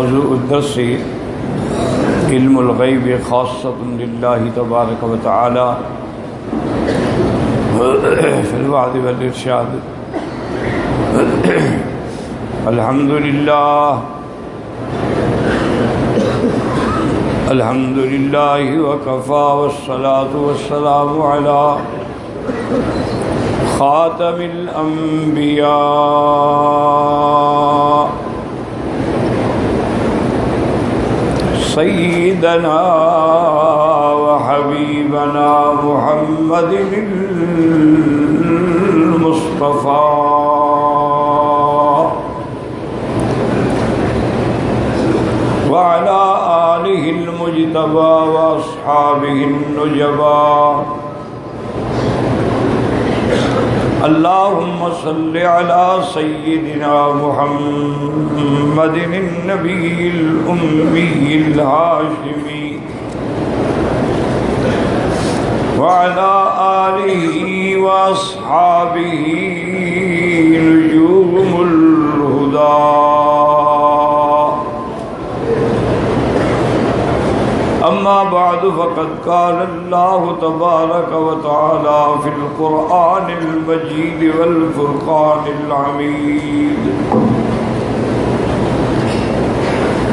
موضوع الدرس علم الغیب خاصۃ للہ تبارک و تعالی فی الوعظ والارشاد۔ الحمد للہ وکفی والصلاة والسلام علی خاتم الانبیاء سیدنا وحبیبنا محمد المصطفیٰ وعلى آلہ المجتبى واصحابہ النجبى۔ اللہم صل علی سیدنا محمد النبی الأمی الہاشمی وعلى آلہ واصحابہ نجوم الہدى۔ اما بعد فقد قال اللہ تبارک و تعالی فی القرآن المجید والفرقان الحمید۔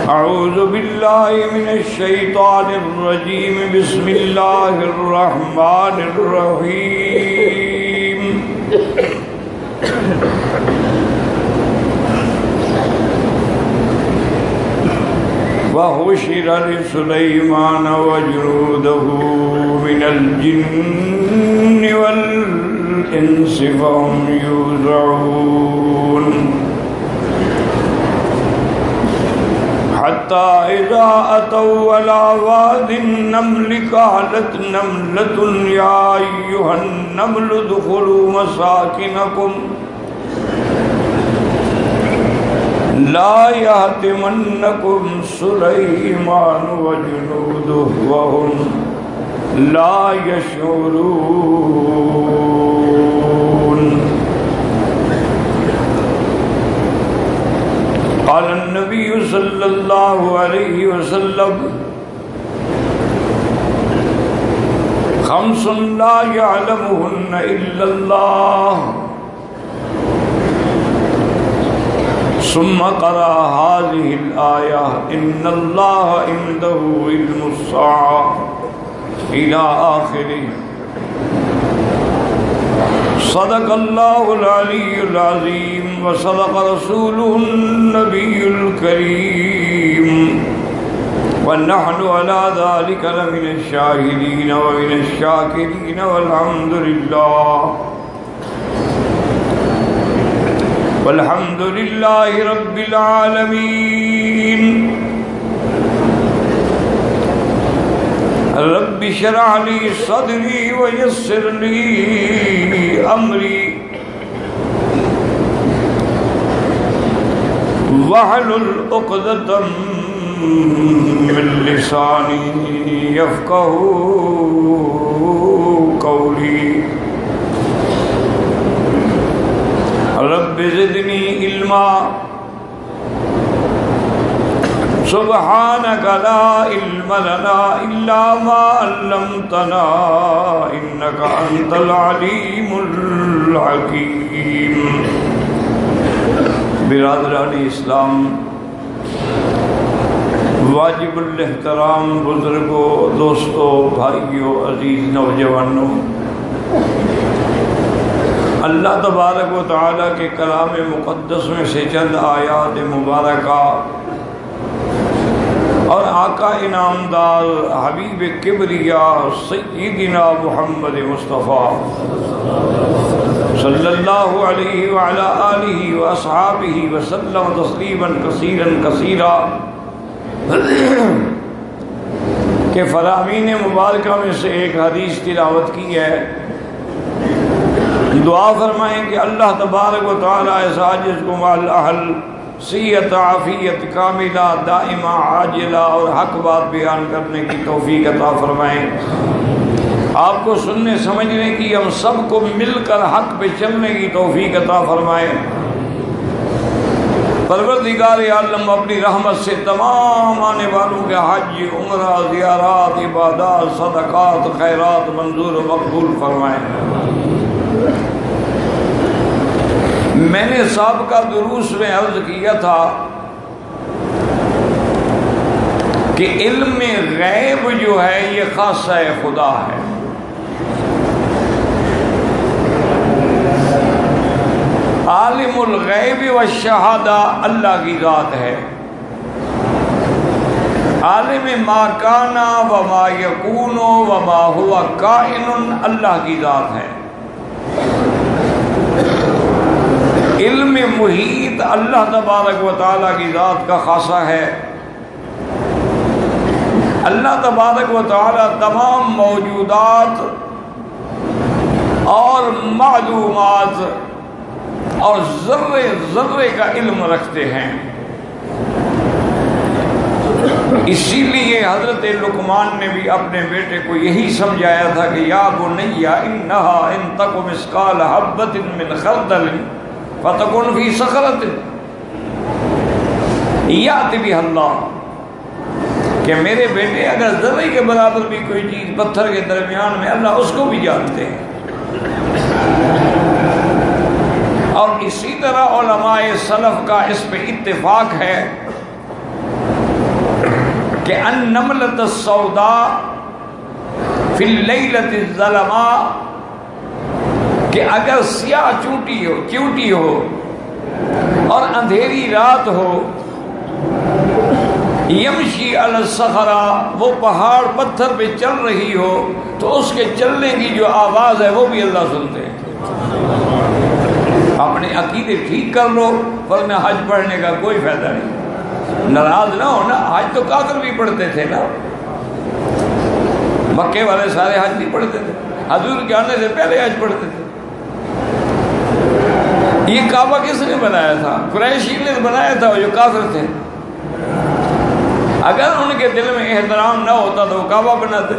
اعوذ باللہ من الشیطان الرجیم، بسم اللہ الرحمن الرحیم۔ وَحُشِرَ لِسُلَيْمَانَ وَجُنُودُهُ مِنَ الْجِنِّ وَالْإِنسِ فَهُمْ يُوزَعُونَ حَتَّى إِذَا أَتَوْا عَلَى وَادِ النَّمْلِ قَالَتْ نَمْلَةٌ يَا أَيُّهَا النَّمْلُ ادْخُلُوا مَسَاكِنَكُمْ لا يهتمنكم سليمان وجنوده وهم لا يشعرون۔ قال النبي صلى الله عليه وسلم: خمس لا يعلمهن إلا الله، ثم قرأ هذه الآية: إن الله عنده علم الساعة إلى آخره۔ صدق الله العلي العظيم وصدق رسوله النبي الكريم، ونحن على ذلك لمن الشاهدين ومن الشاكرين، والحمد لله والحمد لله رب العالمين۔ رب اشرح لي صدري ويسر لي أمري واحلل عقدة من لساني يفقهوا قولي۔ رب زدنی علما سبحانک لا علم لنا الا ما علمتنا انک انت العلیم الحکیم۔ برادران اسلام، واجب الاحترام بزرگوں، دوستوں، بھائیوں، عزیز نوجوانوں، اللہ تبارک و تعالیٰ کے کلام مقدس میں سے چند آیات مبارکہ اور آقا انعامدار حبیب کبریاء سیدنا محمد مصطفیٰ صلی اللہ علیہ وعلی آلہ واصحابہ وسلم تسلیما کثیرا کثیرا کہ فرامین مبارکہ میں سے ایک حدیث تلاوت کی ہے۔ دعا فرمائیں کہ اللہ تبارک و تعالیٰ اس عاجز کو مع الاہل صحت عافیت کاملہ دائمہ عاجلہ اور حق بات بیان کرنے کی توفیق عطا فرمائیں۔ آپ کو سننے سمجھنے کی، ہم سب کو مل کر حق پہ چلنے کی توفیق عطا فرمائیں۔ پروردگار عالم اپنی رحمت سے تمام آنے والوں کے حج، عمرہ، زیارات، عبادات، صدقات، خیرات منظور و مقبول فرمائیں۔ میں نے سابقہ دروس میں عرض کیا تھا کہ علم غیب جو ہے یہ خاصہ خدا ہے۔ عالم الغیب والشہادہ اللہ کی ذات ہے۔ عالم ما کان وما یکون وما ہوا کائن اللہ کی ذات ہے۔ علم محیط اللہ تبارک و تعالیٰ کی ذات کا خاصہ ہے۔ اللہ تبارک و تعالیٰ تمام موجودات اور معلومات اور ذرے ذرے کا علم رکھتے ہیں۔ اسی لیے حضرت لقمان نے بھی اپنے بیٹے کو یہی سمجھایا تھا کہ یا بنی انہا ان تک مثقال حبۃ من خردل فتکن فی صخرۃ یأتی بہا اللہ، کہ میرے بیٹے اگر ذرے کے برابر بھی کوئی چیز پتھر کے درمیان میں، اللہ اس کو بھی جانتے ہیں۔ اور اسی طرح علماء سلف کا اس پہ اتفاق ہے کہ النملۃ السوداء فی اللیلۃ الظلماء، کہ اگر سیاہ چونٹی ہو اور اندھیری رات ہو، یمشی علی الصخرہ، وہ پہاڑ پتھر پہ چل رہی ہو، تو اس کے چلنے کی جو آواز ہے وہ بھی اللہ سنتے ہیں۔ اپنے عقیدے ٹھیک کر لو، ورنہ حج پڑھنے کا کوئی فائدہ نہیں۔ ناراض نہ ہونا، حج تو کافر بھی پڑھتے تھے نا، مکے والے سارے حج نہیں پڑھتے تھے، حضور کے آنے سے پہلے حج پڑھتے تھے۔ یہ کعبہ کس نے بنایا تھا؟ قریشی نے بنایا تھا، جو کافر تھے۔ اگر ان کے دل میں احترام نہ ہوتا تو وہ کعبہ بناتے۔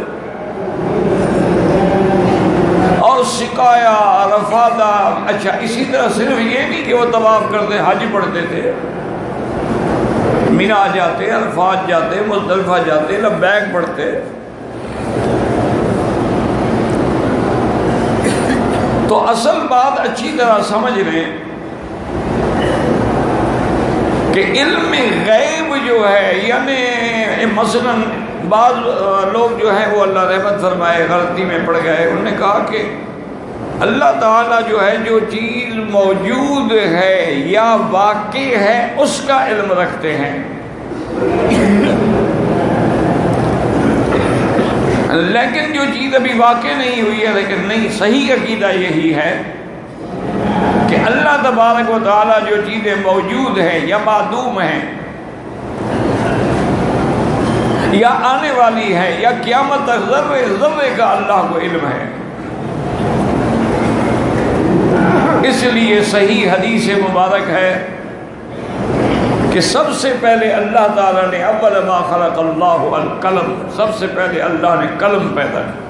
اور سکایا، رفادہ، اچھا اسی طرح صرف یہ نہیں کہ وہ طواف کرتے، حج پڑھتے تھے، مینا جاتے، عرفات جاتے، مزدلفہ جاتے، لبیک پڑھتے۔ تو اصل بات اچھی طرح سمجھ لیں کہ علم غیب جو ہے، یعنی مثلا بعض لوگ جو ہیں وہ اللہ رحمت فرمائے غلطی میں پڑ گئے، انہوں نے کہا کہ اللہ تعالیٰ جو ہے جو چیز موجود ہے یا واقع ہے اس کا علم رکھتے ہیں، لیکن جو چیز ابھی واقع نہیں ہوئی ہے، لیکن نہیں، صحیح عقیدہ یہی ہے کہ اللہ تبارک و تعالیٰ جو چیزیں موجود ہیں یا معدوم ہیں یا آنے والی ہے یا قیامت تک ذرے ذرے کا اللہ کو علم ہے۔ اس لیے صحیح حدیث مبارک ہے کہ سب سے پہلے اللہ تعالیٰ نے اول ما خلق اللہ القلم، سب سے پہلے اللہ نے قلم پیدا کیا،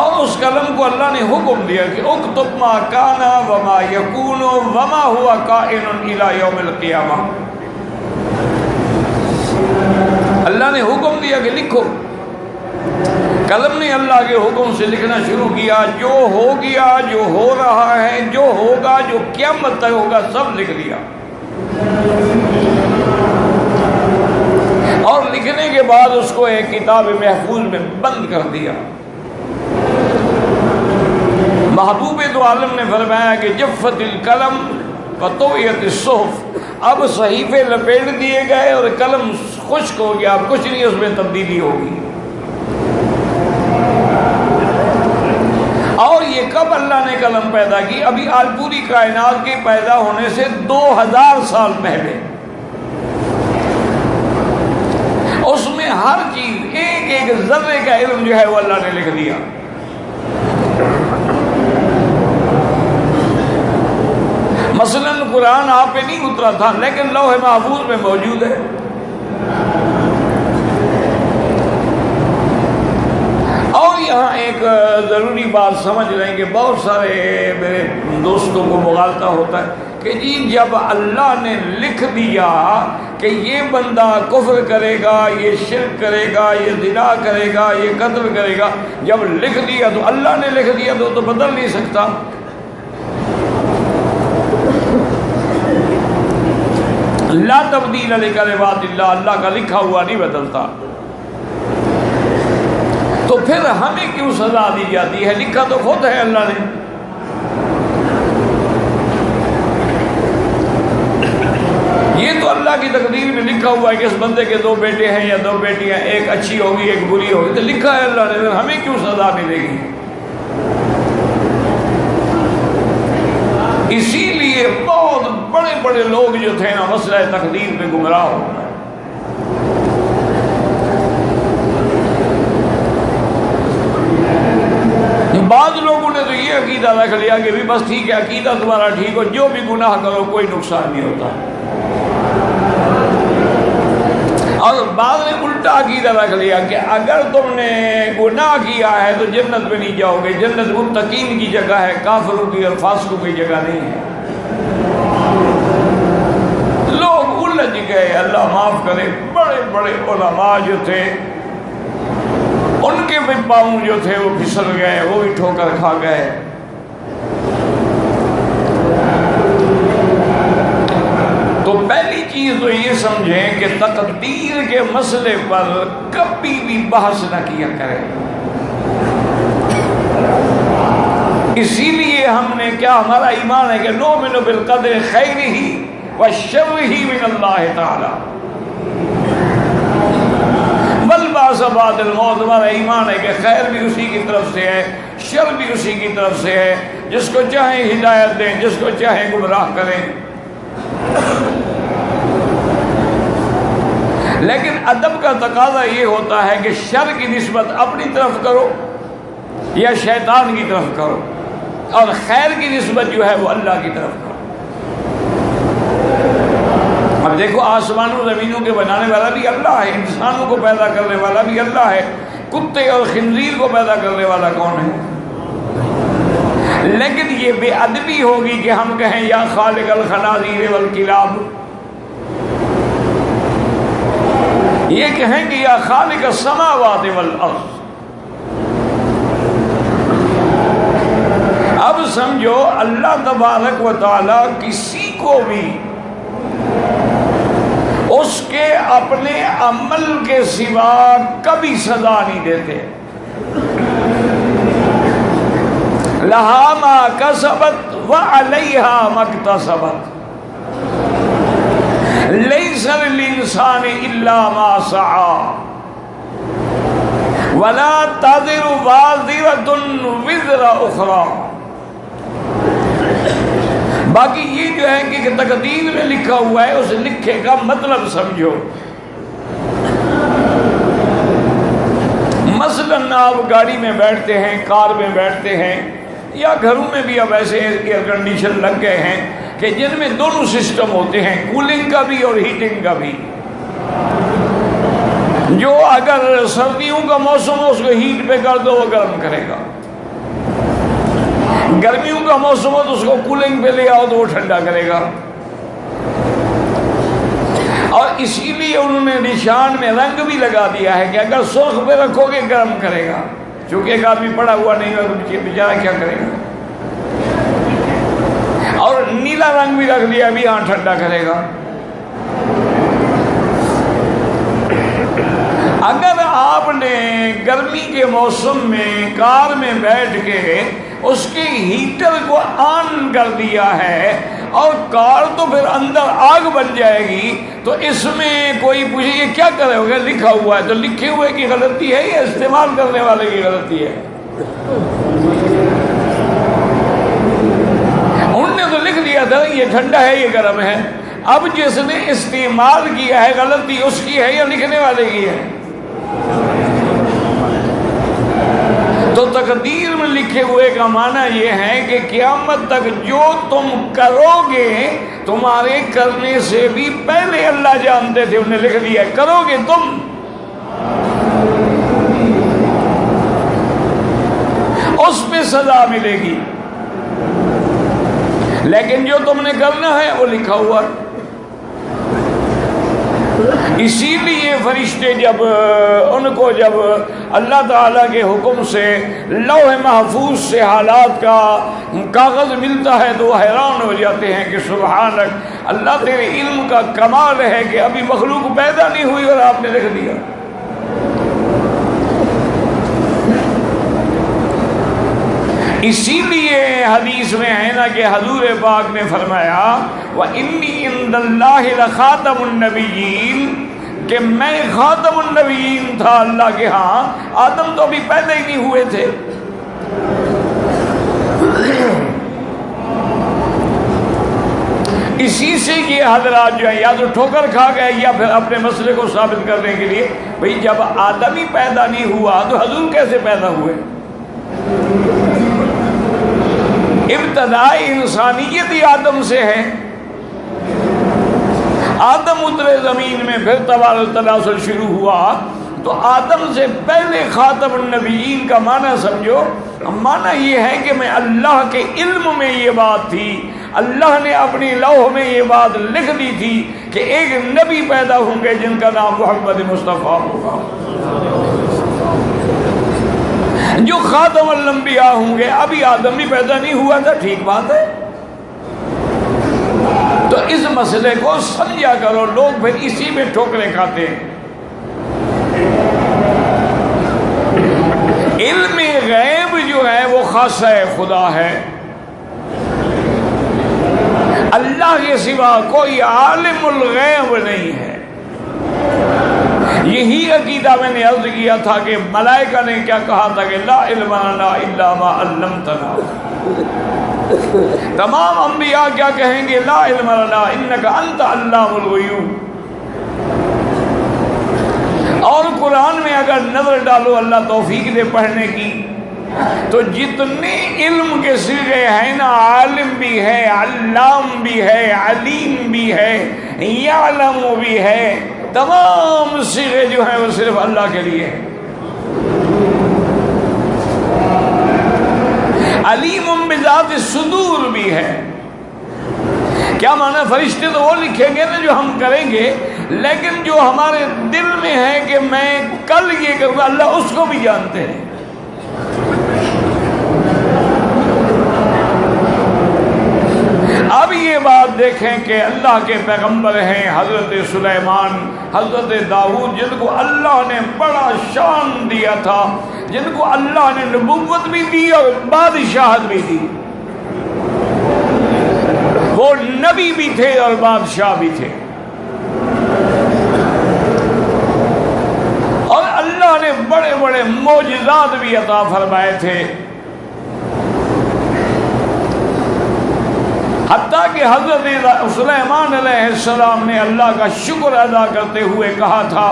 اور اس قلم کو اللہ نے حکم دیا کہ اکتب ما کان وما یکون وما ہوا کائن الی یوم القیامہ۔ اللہ نے حکم دیا کہ لکھو، قلم نے اللہ کے حکم سے لکھنا شروع کیا، جو ہو گیا، جو ہو رہا ہے، جو ہوگا، جو قیامت تک ہوگا، سب لکھ دیا۔ اور لکھنے کے بعد اس کو ایک کتاب محفوظ میں بند کر دیا۔ محبوب دو عالم نے فرمایا کہ جفت القلم وطویت الصحف، اب صحیفے لپیٹ دیے گئے اور قلم خشک ہو گیا، اب کچھ نہیں اس میں تبدیلی ہوگی۔ اور یہ کب اللہ نے قلم پیدا کی؟ ابھی آج پوری کائنات کے پیدا ہونے سے 2000 سال پہلے۔ اس میں ہر چیز، ایک ایک ذرے کا علم جو ہے وہ اللہ نے لکھ دیا۔ مثلا قرآن آپ پہ نہیں اترا تھا، لیکن لوح محفوظ میں موجود ہے۔ اور یہاں ایک ضروری بات سمجھ لیں کہ بہت سارے میرے دوستوں کو مغالطہ ہوتا ہے کہ جی جب اللہ نے لکھ دیا کہ یہ بندہ کفر کرے گا، یہ شرک کرے گا، یہ زنا کرے گا، یہ قتل کرے گا، جب لکھ دیا تو اللہ نے لکھ دیا تو بدل نہیں سکتا۔ لا تبدیل لکلمات اللہ، اللہ کا لکھا ہوا نہیں بدلتا۔ تو پھر ہمیں کیوں سزا دی جاتی ہے؟ لکھا تو خود ہے اللہ نے۔ یہ تو اللہ کی تقدیر میں لکھا ہوا ہے کہ اس بندے کے 2 بیٹے ہیں یا 2 بیٹیاں، ایک اچھی ہوگی ایک بری ہوگی، تو لکھا ہے اللہ نے، ہمیں کیوں سزا ملے گی؟ اسی لیے بہت بڑے بڑے لوگ جو تھے نا مسئلہ تقدیر پہ گمراہ ہو گئے۔ بعض لوگوں نے تو یہ عقیدہ رکھ لیا کہ بھی بس ٹھیک ہے، عقیدہ تمہارا ٹھیک ہو، جو بھی گناہ کرو کوئی نقصان نہیں ہوتا۔ اور بعض نے الٹا عقیدہ رکھ لیا کہ اگر تم نے گناہ کیا ہے تو جنت میں نہیں جاؤ گے، جنت متقین کی جگہ ہے، کافروں کی اور فاسقوں کی جگہ نہیں ہے۔ لوگ الجھ گئے، اللہ معاف کرے۔ بڑے بڑے علماء جو تھے ان کے بھی پاؤں جو تھے وہ پھسل گئے، وہ بھی ٹھوکر کھا گئے۔ تو پہلی چیز تو یہ سمجھیں کہ تقدیر کے مسئلے پر کبھی بھی بحث نہ کیا کریں۔ اسی لیے ہم نے کیا، ہمارا ایمان ہے کہ نؤمن بالقدر خیرہ وشرہ من اللہ تعالی والبعث بعد الموت۔ ہمارا ایمان ہے کہ خیر بھی اسی کی طرف سے ہے، شر بھی اسی کی طرف سے ہے، جس کو چاہیں ہدایت دیں، جس کو چاہیں گمراہ کریں۔ لیکن ادب کا تقاضا یہ ہوتا ہے کہ شر کی نسبت اپنی طرف کرو یا شیطان کی طرف کرو، اور خیر کی نسبت جو ہے وہ اللہ کی طرف کرو۔ اب دیکھو، آسمانوں زمینوں کے بنانے والا بھی اللہ ہے، انسانوں کو پیدا کرنے والا بھی اللہ ہے، کتے اور خنزیر کو پیدا کرنے والا کون ہے؟ لیکن یہ بے ادبی ہوگی کہ ہم کہیں یا خالق الخنازیر والکلاب، یہ کہیں گے یا خالق السماوات والارض۔ اب سمجھو اللہ تبارک و تعالی کسی کو بھی اس کے اپنے عمل کے سوا کبھی سزا نہیں دیتے۔ لہا ما کسبت وعلیہا ما اکتسبت لیس للانسان الا ما سعی ولا تزر وازرۃ وزر اخری۔ باقی یہ جو ہے کہ تقدیر میں لکھا ہوا ہے، اس لکھے کا مطلب سمجھو۔ مثلاً آپ گاڑی میں بیٹھتے ہیں، کار میں بیٹھتے ہیں، یا گھروں میں بھی اب ایسے ایئر کنڈیشن لگ گئے ہیں کہ جن میں دونوں سسٹم ہوتے ہیں، کولنگ کا بھی اور ہیٹنگ کا بھی۔ جو اگر سردیوں کا موسم ہو اس کو ہیٹ پہ کر دو، وہ گرم کرے گا، گرمیوں کا موسم ہو تو اس کو کولنگ پہ لے آؤ تو وہ ٹھنڈا کرے گا۔ اور اسی لیے انہوں نے نشان میں رنگ بھی لگا دیا ہے کہ اگر سرخ پہ رکھو گے گرم کرے گا، چونکہ ایک آدمی پڑا ہوا نہیں ہے تو بیچارہ کیا کرے گا۔ اور نیلا رنگ بھی رکھ دیا بھی، ہاں ٹھنڈا کرے گا۔ اگر آپ نے گرمی کے موسم میں کار میں بیٹھ کے اس کے ہیٹر کو آن کر دیا ہے اور کار تو پھر اندر آگ بن جائے گی، تو اس میں کوئی پوچھے یہ کیا کرے ہوگا؟ لکھا ہوا ہے، تو لکھے ہوئے کی غلطی ہے یا استعمال کرنے والے کی غلطی ہے؟ انہوں نے تو لکھ دیا تھا یہ ٹھنڈا ہے یہ گرم ہے، اب جس نے استعمال کیا ہے غلطی اس کی ہے یا لکھنے والے کی ہے؟ تو تقدیر میں لکھے ہوئے کا معنی یہ ہے کہ قیامت تک جو تم کرو گے تمہارے کرنے سے بھی پہلے اللہ جانتے تھے، انہیں لکھ دیا کرو گے تم۔ اس پہ سزا ملے گی، لیکن جو تم نے کرنا ہے وہ لکھا ہوا ہے۔ اسی لیے فرشتے جب اللہ تعالیٰ کے حکم سے لوح محفوظ سے حالات کا کاغذ ملتا ہے تو وہ حیران ہو جاتے ہیں کہ سبحانک، اللہ تیرے علم کا کمال ہے کہ ابھی مخلوق پیدا نہیں ہوئی اور آپ نے لکھ دیا۔ اسی لیے حدیث میں ہے نا کہ حضور پاک نے فرمایا وَإِنِّي عِندَ اللَّهِ لَخَاتَمُ النَّبِيِّينَ، کہ میں خاتم النبیین تھا اللہ کے ہاں، آدم تو ابھی پیدا ہی نہیں ہوئے تھے۔ اسی سے یہ حضرات جو ہے یا تو ٹھوکر کھا گئے یا پھر اپنے مسئلے کو ثابت کرنے کے لیے بھئی جب آدم ہی پیدا نہیں ہوا تو حضور کیسے پیدا ہوئے؟ ابتدائی انسانیت ہی آدم سے ہے۔ آدم اترے زمین میں، پھر تبادل تناسل شروع ہوا، تو آدم سے پہلے خاتم النبیین کا معنی سمجھو، معنی یہ ہے کہ میں اللہ کے علم میں یہ بات تھی، اللہ نے اپنی لوح میں یہ بات لکھ دی تھی کہ ایک نبی پیدا ہوں گے جن کا نام محمد مصطفیٰ ہوگا، جو خاتم الانبیاء ہوں گے۔ ابھی آدم بھی پیدا نہیں ہوا تھا، ٹھیک بات ہے، تو اس مسئلے کو سمجھا کرو، لوگ پھر اسی میں ٹھوکریں کھاتے ہیں۔ علم غیب جو ہے وہ خاصہ خدا ہے، اللہ کے سوا کوئی عالم الغیب نہیں ہے۔ یہی عقیدہ میں نے عرض کیا تھا کہ ملائکہ نے کیا کہا تھا کہ لا علم لنا الا ما علمتنا، تمام انبیاء کیا کہیں گے؟ لا علم لنا انک انت علام الغیوب۔ اور قرآن میں اگر نظر ڈالو اللہ توفیق دے پڑھنے کی، تو جتنے علم کے صیغے ہیں نا، عالم بھی ہے، علام بھی ہے، علیم بھی ہے، یعلم بھی ہے، تمام صیغے جو ہیں وہ صرف اللہ کے لیے ہیں۔ علیم بذات الصدور بھی ہے۔ کیا معنی؟ فرشتے تو وہ لکھیں گے نا جو ہم کریں گے، لیکن جو ہمارے دل میں ہے کہ میں کل یہ کروں گا، اللہ اس کو بھی جانتے ہیں۔ اب یہ بات دیکھیں کہ اللہ کے پیغمبر ہیں حضرت سلیمان، حضرت داؤد، جن کو اللہ نے بڑا شان دیا تھا، جن کو اللہ نے نبوت بھی دی اور بادشاہت بھی دی، وہ نبی بھی تھے اور بادشاہ بھی تھے، اور اللہ نے بڑے بڑے معجزات بھی عطا فرمائے تھے۔ حتیٰ کہ حضرت سلیمان علیہ السلام نے اللہ کا شکر ادا کرتے ہوئے کہا تھا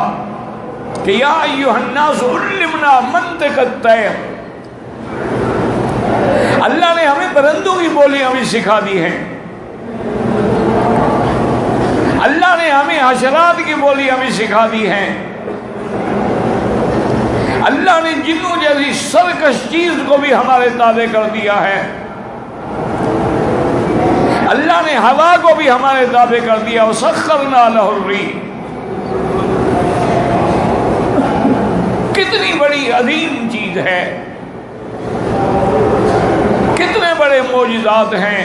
کہ یا ایھا الناس علمنا منطق الطیر، اللہ نے ہمیں پرندوں کی بولیاں بھی سکھا دی ہیں، اللہ نے ہمیں حشرات کی بولیاں بھی سکھا دی ہیں، اللہ نے جنوں جیسی سرکش چیز کو بھی ہمارے تابع کر دیا ہے، اللہ نے ہوا کو بھی ہمارے تابع کر دیا، وسخرنا لہ الریح۔ کتنی بڑی عظیم چیز ہے، کتنے بڑے معجزات ہیں۔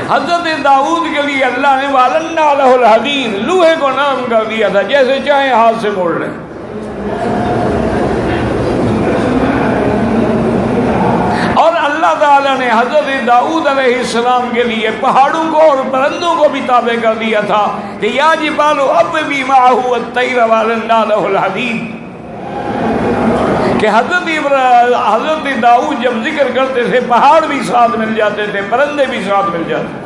حضرت داؤد کے لیے اللہ نے وَأَلَنَّا لَهُ الْحَدِيدَ، لوہے کو نرم کر دیا تھا، جیسے چاہے ہاتھ سے موڑ لیں۔ اور اللہ تعالیٰ نے حضرت داؤد علیہ السلام کے لیے پہاڑوں کو اور پرندوں کو بھی تابع کر دیا تھا کہ یا جبال اوّبی معہ الطیر وَأَلَنَّا لَهُ الْحَدِيدَ، کہ حضرت داؤد جب ذکر کرتے تھے پہاڑ بھی ساتھ مل جاتے تھے، پرندے بھی ساتھ مل جاتے تھے۔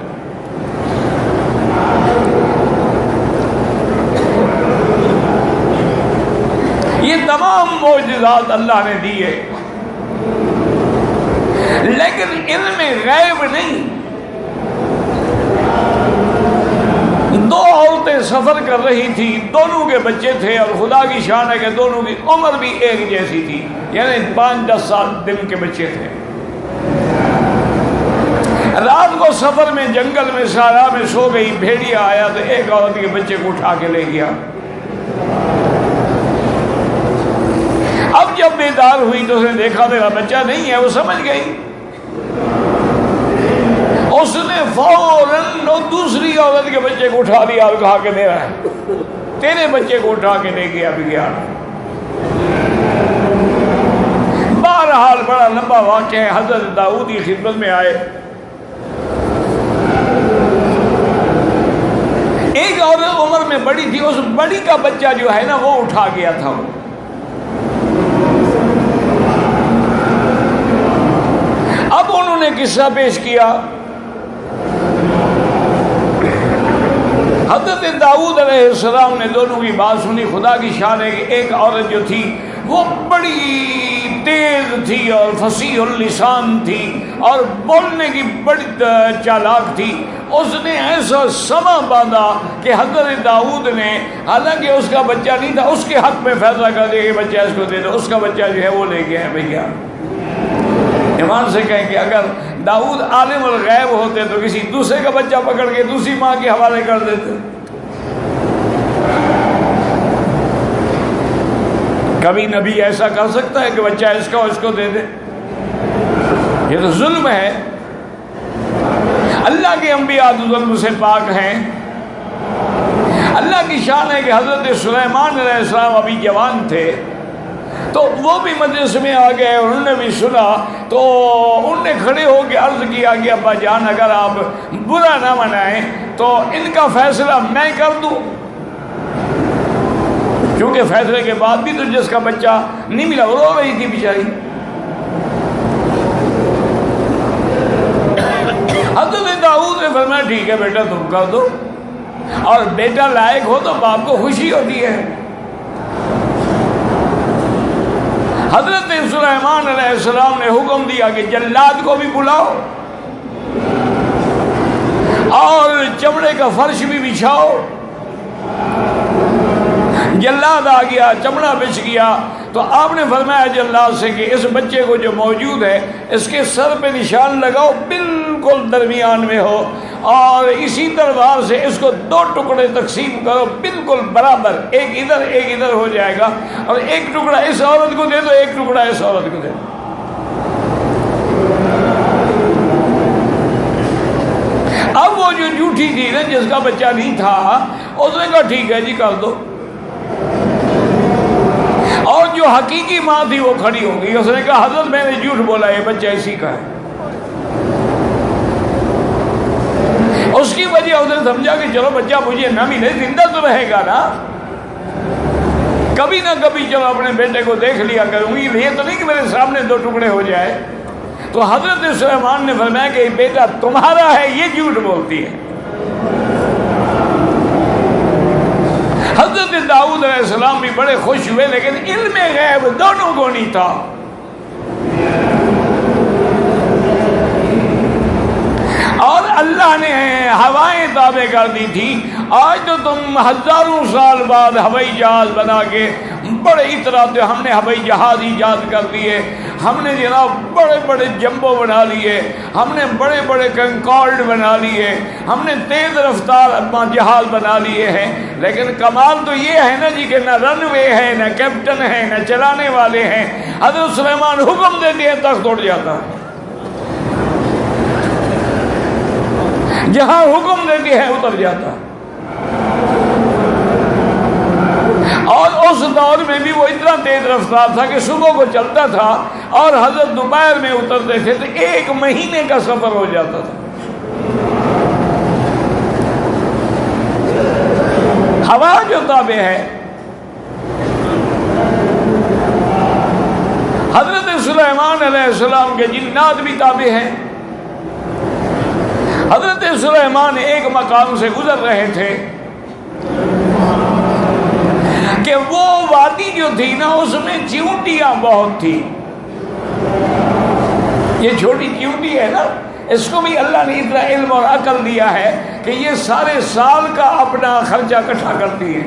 یہ تمام معجزات اللہ نے دیے، لیکن علم غیب نہیں۔ دو عورتیں سفر کر رہی تھی، دونوں کے بچے تھے، اور خدا کی شان ہے کہ دونوں کی عمر بھی ایک جیسی تھی، یعنی 5-10 سال دن کے بچے تھے۔ وہ سفر میں جنگل میں صحرا میں سو گئی، بھیڑیا آیا تو ایک عورت کے بچے کو اٹھا کے لے گیا۔ اب جب بیدار ہوئی تو اس نے دیکھا میرا بچہ نہیں ہے، وہ سمجھ گئی، اس نے فوراً دوسری عورت کے بچے کو اٹھا لیا اور کہا کہ میرا ہے، تیرے بچے کو اٹھا کے لے گیا بگیار۔ بہرحال بڑا لمبا واقعہ ہے، حضرت داؤد کی خدمت میں آئے، ایک عورت عمر میں بڑی تھی، اس بڑی کا بچہ جو ہے نا وہ اٹھا گیا تھا۔ اب انہوں نے قصہ پیش کیا، حضرت داؤد علیہ السلام نے دونوں کی بات سنی۔ خدا کی شان ہے کہ ایک عورت جو تھی وہ بڑی تیز تھی اور فصیح اللسان تھی اور بولنے کی بڑی چالاک تھی، اس نے ایسا سما باندھا کہ حضرت داؤد نے، حالانکہ اس کا بچہ نہیں تھا، اس کے حق میں فیصلہ کر دیا کہ بچہ اس کو دے دو، اس کا بچہ جو ہے وہ لے گیا ہے۔ بھیا ایمان سے کہیں کہ اگر داؤد عالم الغیب ہوتے تو کسی دوسرے کا بچہ پکڑ کے دوسری ماں کے حوالے کر دیتے۔ کبھی نبی ایسا کر سکتا ہے کہ بچہ اس کو دے دے؟ یہ تو ظلم ہے۔ اللہ کے انبیاء ظلم سے پاک ہیں۔ اللہ کی شان ہے کہ حضرت سلیمان علیہ السلام ابھی جوان تھے تو وہ بھی مجلس میں آ گئے اور انہوں نے بھی سنا، تو انہوں نے کھڑے ہو کے عرض کیا کہ ابا جان اگر آپ برا نہ منائیں تو ان کا فیصلہ میں کر دوں، کیونکہ فیصلے کے بعد بھی تو جس کا بچہ نہیں ملا وہ رو رہی تھی بیچاری۔ حضرت داؤد نے فرمایا ٹھیک ہے بیٹا تم کر دو، اور بیٹا لائق ہو تو باپ کو خوشی ہوتی ہے۔ حضرت سلیمان علیہ السلام نے حکم دیا کہ جلاد کو بھی بلاؤ اور چمڑے کا فرش بھی بچھاؤ۔ جلاد آ گیا، چمڑا بچھ گیا، تو آپ نے فرمایا جلاد سے کہ اس بچے کو جو موجود ہے اس کے سر پہ نشان لگاؤ، بالکل درمیان میں ہو، اور اسی تلوار سے اس کو 2 ٹکڑے تقسیم کرو، بالکل برابر، ایک ادھر ہو جائے گا، اور ایک ٹکڑا اس عورت کو دے دو، ایک ٹکڑا اس عورت کو دے دو۔ اب وہ جو جھوٹی تھی نا جس کا بچہ نہیں تھا، اس نے کہا ٹھیک ہے جی کر دو، اور جو حقیقی ماں تھی وہ کھڑی ہو گئی، اس نے کہا حضرت میں نے جھوٹ بولا، یہ بچہ اسی کا ہے۔ اس کی وجہ اس نے سمجھا کہ چلو بچہ مجھے نہ ملے زندہ تو رہے گا نا، کبھی نہ کبھی چلو اپنے بیٹے کو دیکھ لیا کروں گی، یہ تو نہیں کہ میرے سامنے 2 ٹکڑے ہو جائے۔ تو حضرت سلیمان نے فرمایا کہ بیٹا تمہارا ہے، یہ جھوٹ بولتی ہے۔ حضرت داؤد علیہ السلام بھی بڑے خوش ہوئے، لیکن علم غیب دونوں کو نہیں تھا۔ اور اللہ نے ہوائیں تابع کر دی تھی۔ آج تو تم ہزاروں سال بعد ہوائی جہاز بنا کے بڑے اتراتے، ہم نے ہوائی جہاز ایجاد کر دیے، ہم نے جناب بڑے بڑے جمبو بنا لیے، ہم نے بڑے بڑے کنکارڈ بنا لیے، ہم نے تیز رفتار جہاز بنا لیے ہیں، لیکن کمال تو یہ ہے نا جی کہ نہ رن وے ہے، نہ کیپٹن ہے، نہ چلانے والے ہیں۔ حضرت سلیمان حکم دیتے ہیں تخت اڑ جاتا ہے، جہاں حکم دیتے ہیں اتر جاتا ہے۔ اور اس دور میں بھی وہ اتنا تیز رفتار تھا کہ صبح کو چلتا تھا اور حضرت دوپہر میں اترتے تھے تو 1 مہینے کا سفر ہو جاتا تھا۔ ہوا جو تابع ہے، حضرت سلیمان علیہ السلام کے جنات بھی تابع ہیں۔ حضرت سلیمان ایک مقام سے گزر رہے تھے کہ وہ وادی جو تھی نا اس میں چیونٹیاں بہت تھی۔ یہ چھوٹی چیونٹی ہے نا، اس کو بھی اللہ نے اتنا علم اور عقل دیا ہے کہ یہ سارے سال کا اپنا خرچہ اکٹھا کرتی ہے،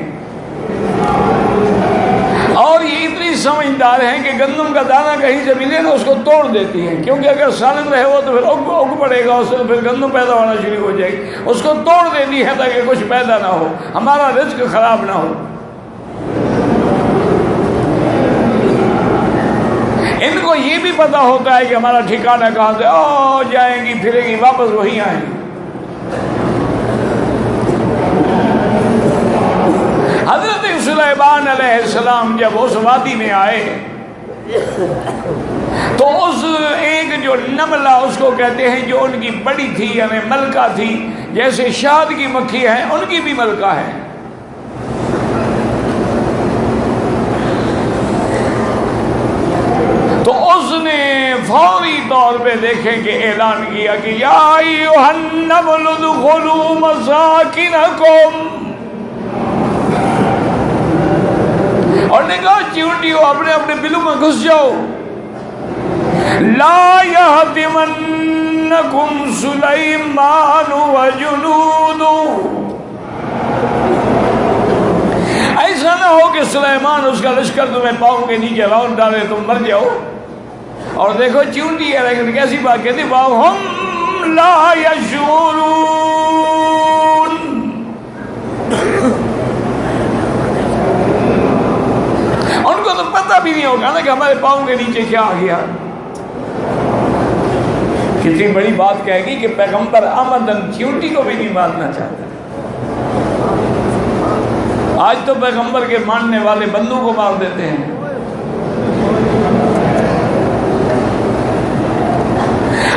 اور یہ اتنی سمجھدار ہیں کہ گندم کا دانہ کہیں سے ملے نا اس کو توڑ دیتی ہیں، کیونکہ اگر سالم رہے وہ تو پھر اگ پڑے گا، اس سے پھر گندم پیدا ہونا شروع ہو جائے گی، اس کو توڑ دیتی ہے تاکہ کچھ پیدا نہ ہو، ہمارا رزق خراب نہ ہو۔ ان کو یہ بھی پتا ہوتا ہے کہ ہمارا ٹھکانہ کہاں سے جائیں گی پھریں گی واپس وہی آئیں گی۔ حضرت سلیمان علیہ السلام جب اس وادی میں آئے تو اس ایک جو نملہ اس کو کہتے ہیں جو ان کی بڑی تھی یعنی ملکہ تھی، جیسے شہد کی مکھی ہے ان کی بھی ملکہ ہے، تو اس نے فوری طور پہ دیکھیں کہ اعلان کیا کہ یا ایھا النمل ادخلوا مساکنکم، اور نے کہا چیونٹیوں اپنے اپنے بلوں میں گھس جاؤ، لا یہدمنکم سلیمان وجنود، ایسا نہ ہو کہ سلیمان اس کا لشکر تمہیں پاؤں کے نیچے راؤنڈ ڈالے تم مر جاؤ۔ اور دیکھو چیونٹی ہے لیکن کیسی بات کہتی، وَهُمْ لَا يَشْعُرُونَ، ان کو تو پتہ بھی نہیں ہوگا نا کہ ہمارے پاؤں کے نیچے کیا آ گیا۔ کتنی بڑی بات کہے گی کہ پیغمبر آمدن چیونٹی کو بھی نہیں ماننا چاہتا۔ آج تو پیغمبر کے ماننے والے بندوں کو مار دیتے ہیں۔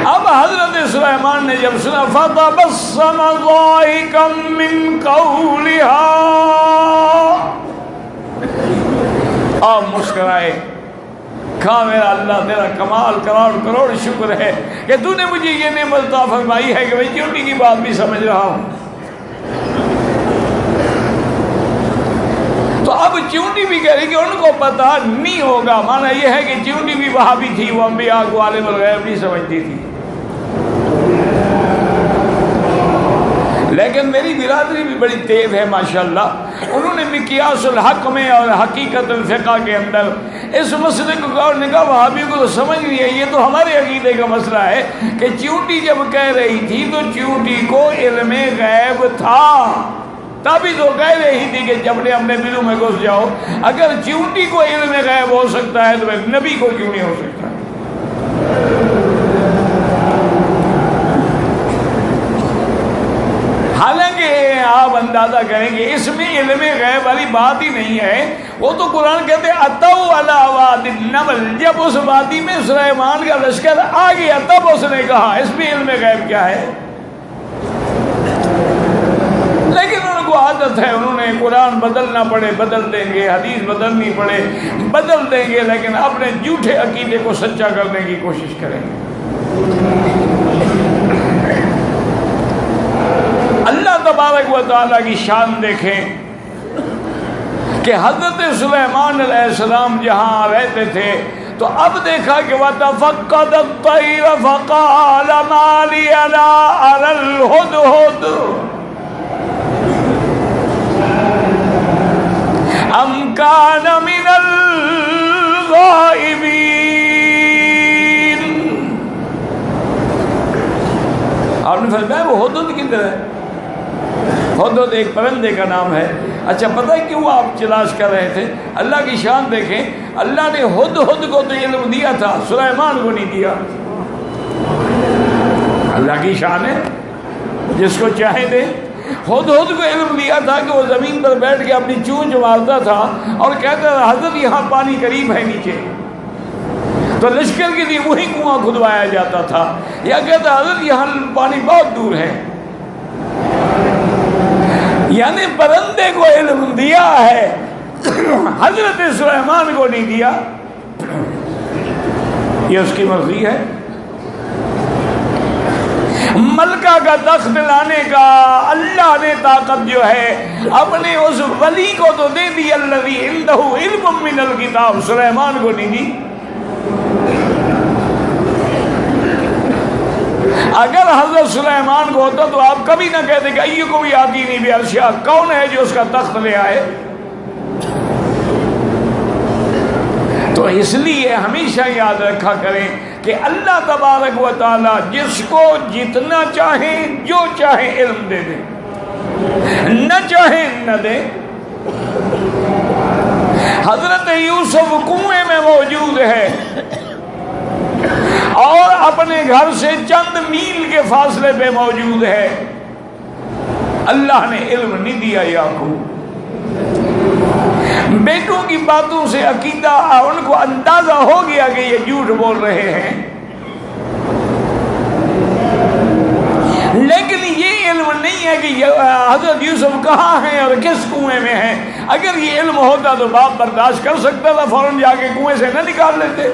اب حضرت سلیمان نے جب سنا فَتَبَسَّمَ ضَاحِكًا مِّن قَوْلِهَا، آپ مسکرائے، کہا میرا اللہ تیرا کمال کروڑ شکر ہے کہ تو نے مجھے یہ نعمت عطا فرمائی ہے کہ میں چیونٹی کی بات بھی سمجھ رہا ہوں۔ تو اب چیونٹی بھی کہہ رہی کہ ان کو پتہ نہیں ہوگا، معنی یہ ہے کہ چیونٹی بھی وہاں بھی تھی، وہ انبیاء کو عالم الغیب نہیں سمجھتی تھی، لیکن میری برادری بھی بڑی تیز ہے ماشاءاللہ، انہوں نے مقیاس الحق میں اور حقیقت الفقہ کے اندر اس مسئلے کو اور نے کہا وہابیوں کو تو سمجھ نہیں ہے، یہ تو ہمارے عقیدے کا مسئلہ ہے کہ چیونٹی جب کہہ رہی تھی تو چیونٹی کو علم غیب تھا، تبھی تو کہہ رہی تھی کہ جب نے اپنے دلوں میں گھس جاؤ۔ اگر چیونٹی کو علم غیب ہو سکتا ہے تو نبی کو کیوں نہیں ہو سکتا؟ حالانکہ آپ اندازہ کریں گے اس میں علم غیب والی بات ہی نہیں ہے، وہ تو قرآن کہتے ہیں اتوا علی وادی النمل، جب اس وادی میں سلیمان کا لشکر آ گیا تب اس نے کہا، اس میں علم غیب کیا ہے؟ لیکن ان کو عادت ہے، انہوں نے قرآن بدلنا پڑے بدل دیں گے، حدیث بدلنی پڑے بدل دیں گے، لیکن اپنے جھوٹے عقیدے کو سچا کرنے کی کوشش کریں گے۔ اللہ تبارک و تعالیٰ کی شان دیکھیں کہ حضرت سلیمان علیہ السلام جہاں رہتے تھے تو اب دیکھا کہ وَتَفَقَّدَ الطَّيْرَ فَقَالَ مَا لِيَ لَا أَرَى الْهُدْهُدَ أَمْ كَانَ مِنَ الْغَائِبِينَ۔ آپ نے فرمایا وہ ہدہد کدھر ہے؟ ہدہد ایک پرندے کا نام ہے۔ اچھا پتہ ہے کیوں آپ تلاش کر رہے تھے؟ اللہ کی شان دیکھیں، اللہ نے ہدہد کو تو علم دیا تھا، سلیمان کو نہیں دیا۔ اللہ کی شان ہے، جس کو چاہے دے۔ ہدہد کو علم دیا تھا کہ وہ زمین پر بیٹھ کے اپنی چونچ مارتا تھا اور کہتا تھا حضرت یہاں پانی قریب ہے نیچے، تو لشکر کے لیے وہی کنواں کھدوایا جاتا تھا، یا کہتا حضرت یہاں پانی بہت دور ہے۔ یعنی پرندے کو علم دیا ہے، حضرت سلیمان کو نہیں دیا، یہ اس کی مرضی ہے۔ ملکہ کا تخت لانے کا اللہ نے طاقت جو ہے اپنے اس ولی کو تو دے دی، الذی عندہ علم من الکتاب، سلیمان کو نہیں دی۔ اگر حضرت سلیمان کو ہوتا تو آپ کبھی نہ کہتے کہ ایکم یاتینی بعرشہا، کون ہے جو اس کا تخت لے آئے؟ تو اس لیے ہمیشہ یاد رکھا کریں کہ اللہ تبارک و تعالی جس کو جتنا چاہیں جو چاہیں علم دے دیں، نہ چاہیں نہ دے۔ حضرت یوسف کنویں میں موجود ہے اور اپنے گھر سے چند میل کے فاصلے پہ موجود ہے، اللہ نے علم نہیں دیا یعقوب۔ بیٹوں کی باتوں سے عقیدہ ان کو اندازہ ہو گیا کہ یہ جھوٹ بول رہے ہیں، لیکن یہ علم نہیں ہے کہ حضرت یوسف کہاں ہیں اور کس کنویں میں ہیں۔ اگر یہ علم ہوتا تو باپ برداشت کر سکتا تھا، فوراً جا کے کنویں سے نہ نکال لیتے۔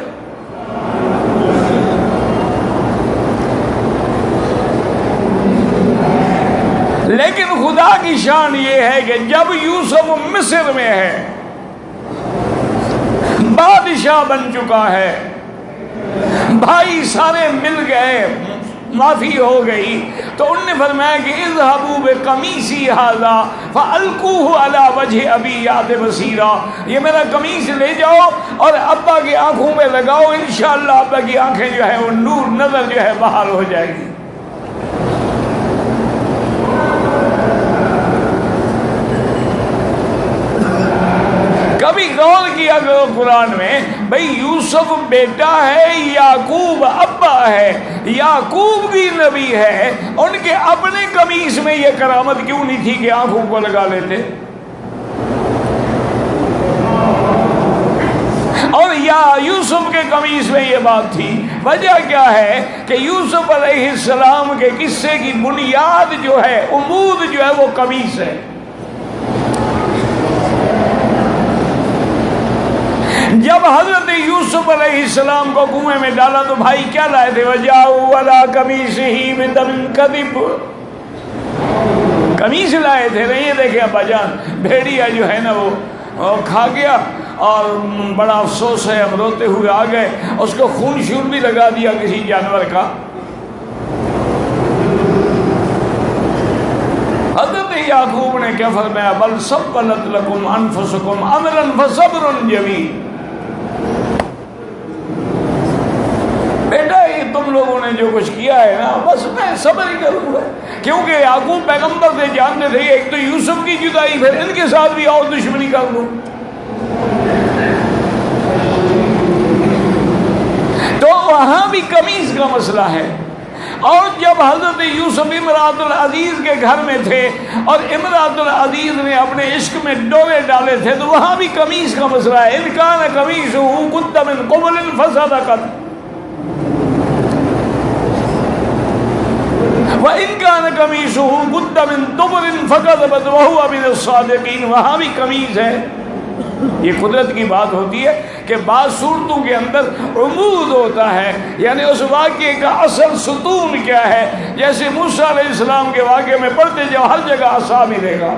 لیکن خدا کی شان یہ ہے کہ جب یوسف مصر میں ہے، بادشاہ بن چکا ہے، بھائی سارے مل گئے، معافی ہو گئی، تو انہوں نے فرمایا کہ اذهبوا بقمیصی ھذا فالقوه علی وجه ابی یأت بصیرا، یہ میرا قمیص لے جاؤ اور ابا کی آنکھوں میں لگاؤ، انشاءاللہ ابا کی آنکھیں جو ہے وہ نور نظر جو ہے بحال ہو جائے گی۔ کبھی غور کیا کرو قرآن میں، بھئی یوسف بیٹا ہے، یعقوب ابا ہے، یعقوب بھی نبی ہے، ان کے اپنے قمیص میں یہ کرامت کیوں نہیں تھی کہ آنکھوں کو لگا لیتے؟ اور یا یوسف کے قمیص میں یہ بات تھی۔ وجہ کیا ہے کہ یوسف علیہ السلام کے قصے کی بنیاد جو ہے، عمود جو ہے وہ قمیص ہے۔ جب حضرت یوسف علیہ السلام کو کنویں میں ڈالا تو بھائی کیا لائے تھے؟ وَجَاءُوا عَلَىٰ قَمِيصِهِ بِدَمٍ كَذِبٍ، قمیص لائے تھے۔ نہیں یہ دیکھیں ابا جان، بھیڑیا جو ہے نا وہ کھا گیا اور بڑا افسوس ہے، ہم روتے ہوئے آ گئے، اس کو خون شون بھی لگا دیا کسی جانور کا۔ حضرت یعقوب نے کیا فرمایا؟ بل سولت لکم انفسکم امرا فصبر جمیل، بیٹا یہ تم لوگوں نے جو کچھ کیا ہے نا بس میں صبر ہی کروں گا، کیونکہ یعقوب پیغمبر سے جانتے تھے ایک تو یوسف کی جدائی، پھر ان کے ساتھ بھی اور دشمنی کر لوں۔ تو وہاں بھی قمیص کا مسئلہ ہے۔ اور جب حضرت یوسف امرات العزیز کے گھر میں تھے اور امرات العزیز نے اپنے عشق میں ڈورے ڈالے تھے تو وہاں بھی قمیص کا مسئلہ ہے۔ ان کان قمیصہ قد من قبل فصدقت وَإِن كَانَ قَمِيصُهُ قُدَّ مِن دُبُرٍ فَكَذَبَتْ وَهُوَ مِنَ الصَّادِقِينَ، وہاں بھی قمیص ہے۔ یہ قدرت کی بات ہوتی ہے کہ بعض صورتوں کے اندر عمود ہوتا ہے، یعنی اس واقعے کا اصل ستون کیا ہے، جیسے موسیٰ علیہ السلام کے واقعے میں پڑھتے جاؤ ہر جگہ عصا ملے گا۔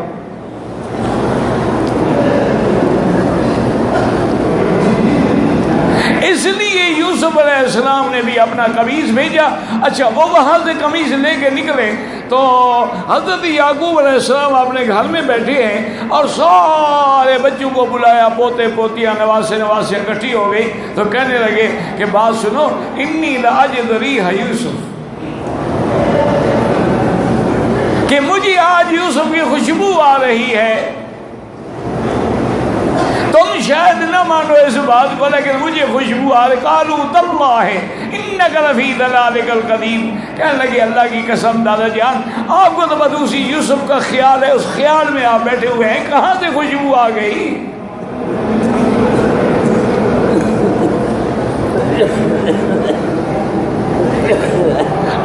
اس لیے یوسف علیہ السلام نے بھی اپنا قمیص بھیجا۔ اچھا وہ وہاں سے قمیص لے کے نکلے تو حضرت یعقوب علیہ السلام اپنے گھر میں بیٹھے ہیں اور سارے بچوں کو بلایا، پوتے پوتیاں نواسے نواسیاں اکٹھی ہو گئی تو کہنے لگے کہ بات سنو، انی لاجد ریح یوسف، کہ مجھے آج یوسف کی خوشبو آ رہی ہے۔ تم شاید نہ مانو اس بات کو لیکن مجھے خوشبو آ رہی۔ قالوا تاللہ انک لفی ضلالک القدیم، کہنے لگے اللہ کی قسم دادا جان آپ کو تو بس اسی یوسف کا خیال ہے، اس خیال میں آپ بیٹھے ہوئے ہیں، کہاں سے خوشبو آ گئی؟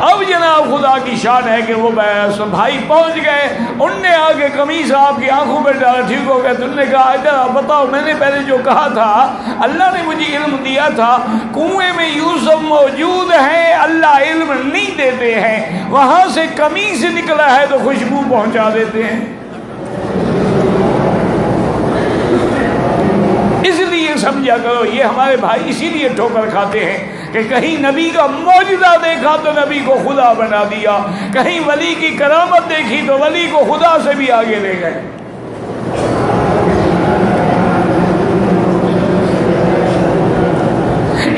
اب جناب خدا کی شان ہے کہ وہ بھائی پہنچ گئے، ان نے آگے قمیص آپ کی آنکھوں میں ڈالا، ٹھیک ہو گیا۔ تم نے کہا ادھر بتاؤ، میں نے پہلے جو کہا تھا اللہ نے مجھے علم دیا تھا، کنویں میں یوسف موجود ہے، اللہ علم نہیں دیتے ہیں، وہاں سے قمیص نکلا ہے تو خوشبو پہنچا دیتے ہیں۔ اس لیے سمجھا کرو یہ ہمارے بھائی اسی لیے ٹھوکر کھاتے ہیں کہ کہیں نبی کا معجزہ دیکھا تو نبی کو خدا بنا دیا، کہیں ولی کی کرامت دیکھی تو ولی کو خدا سے بھی آگے لے گئے۔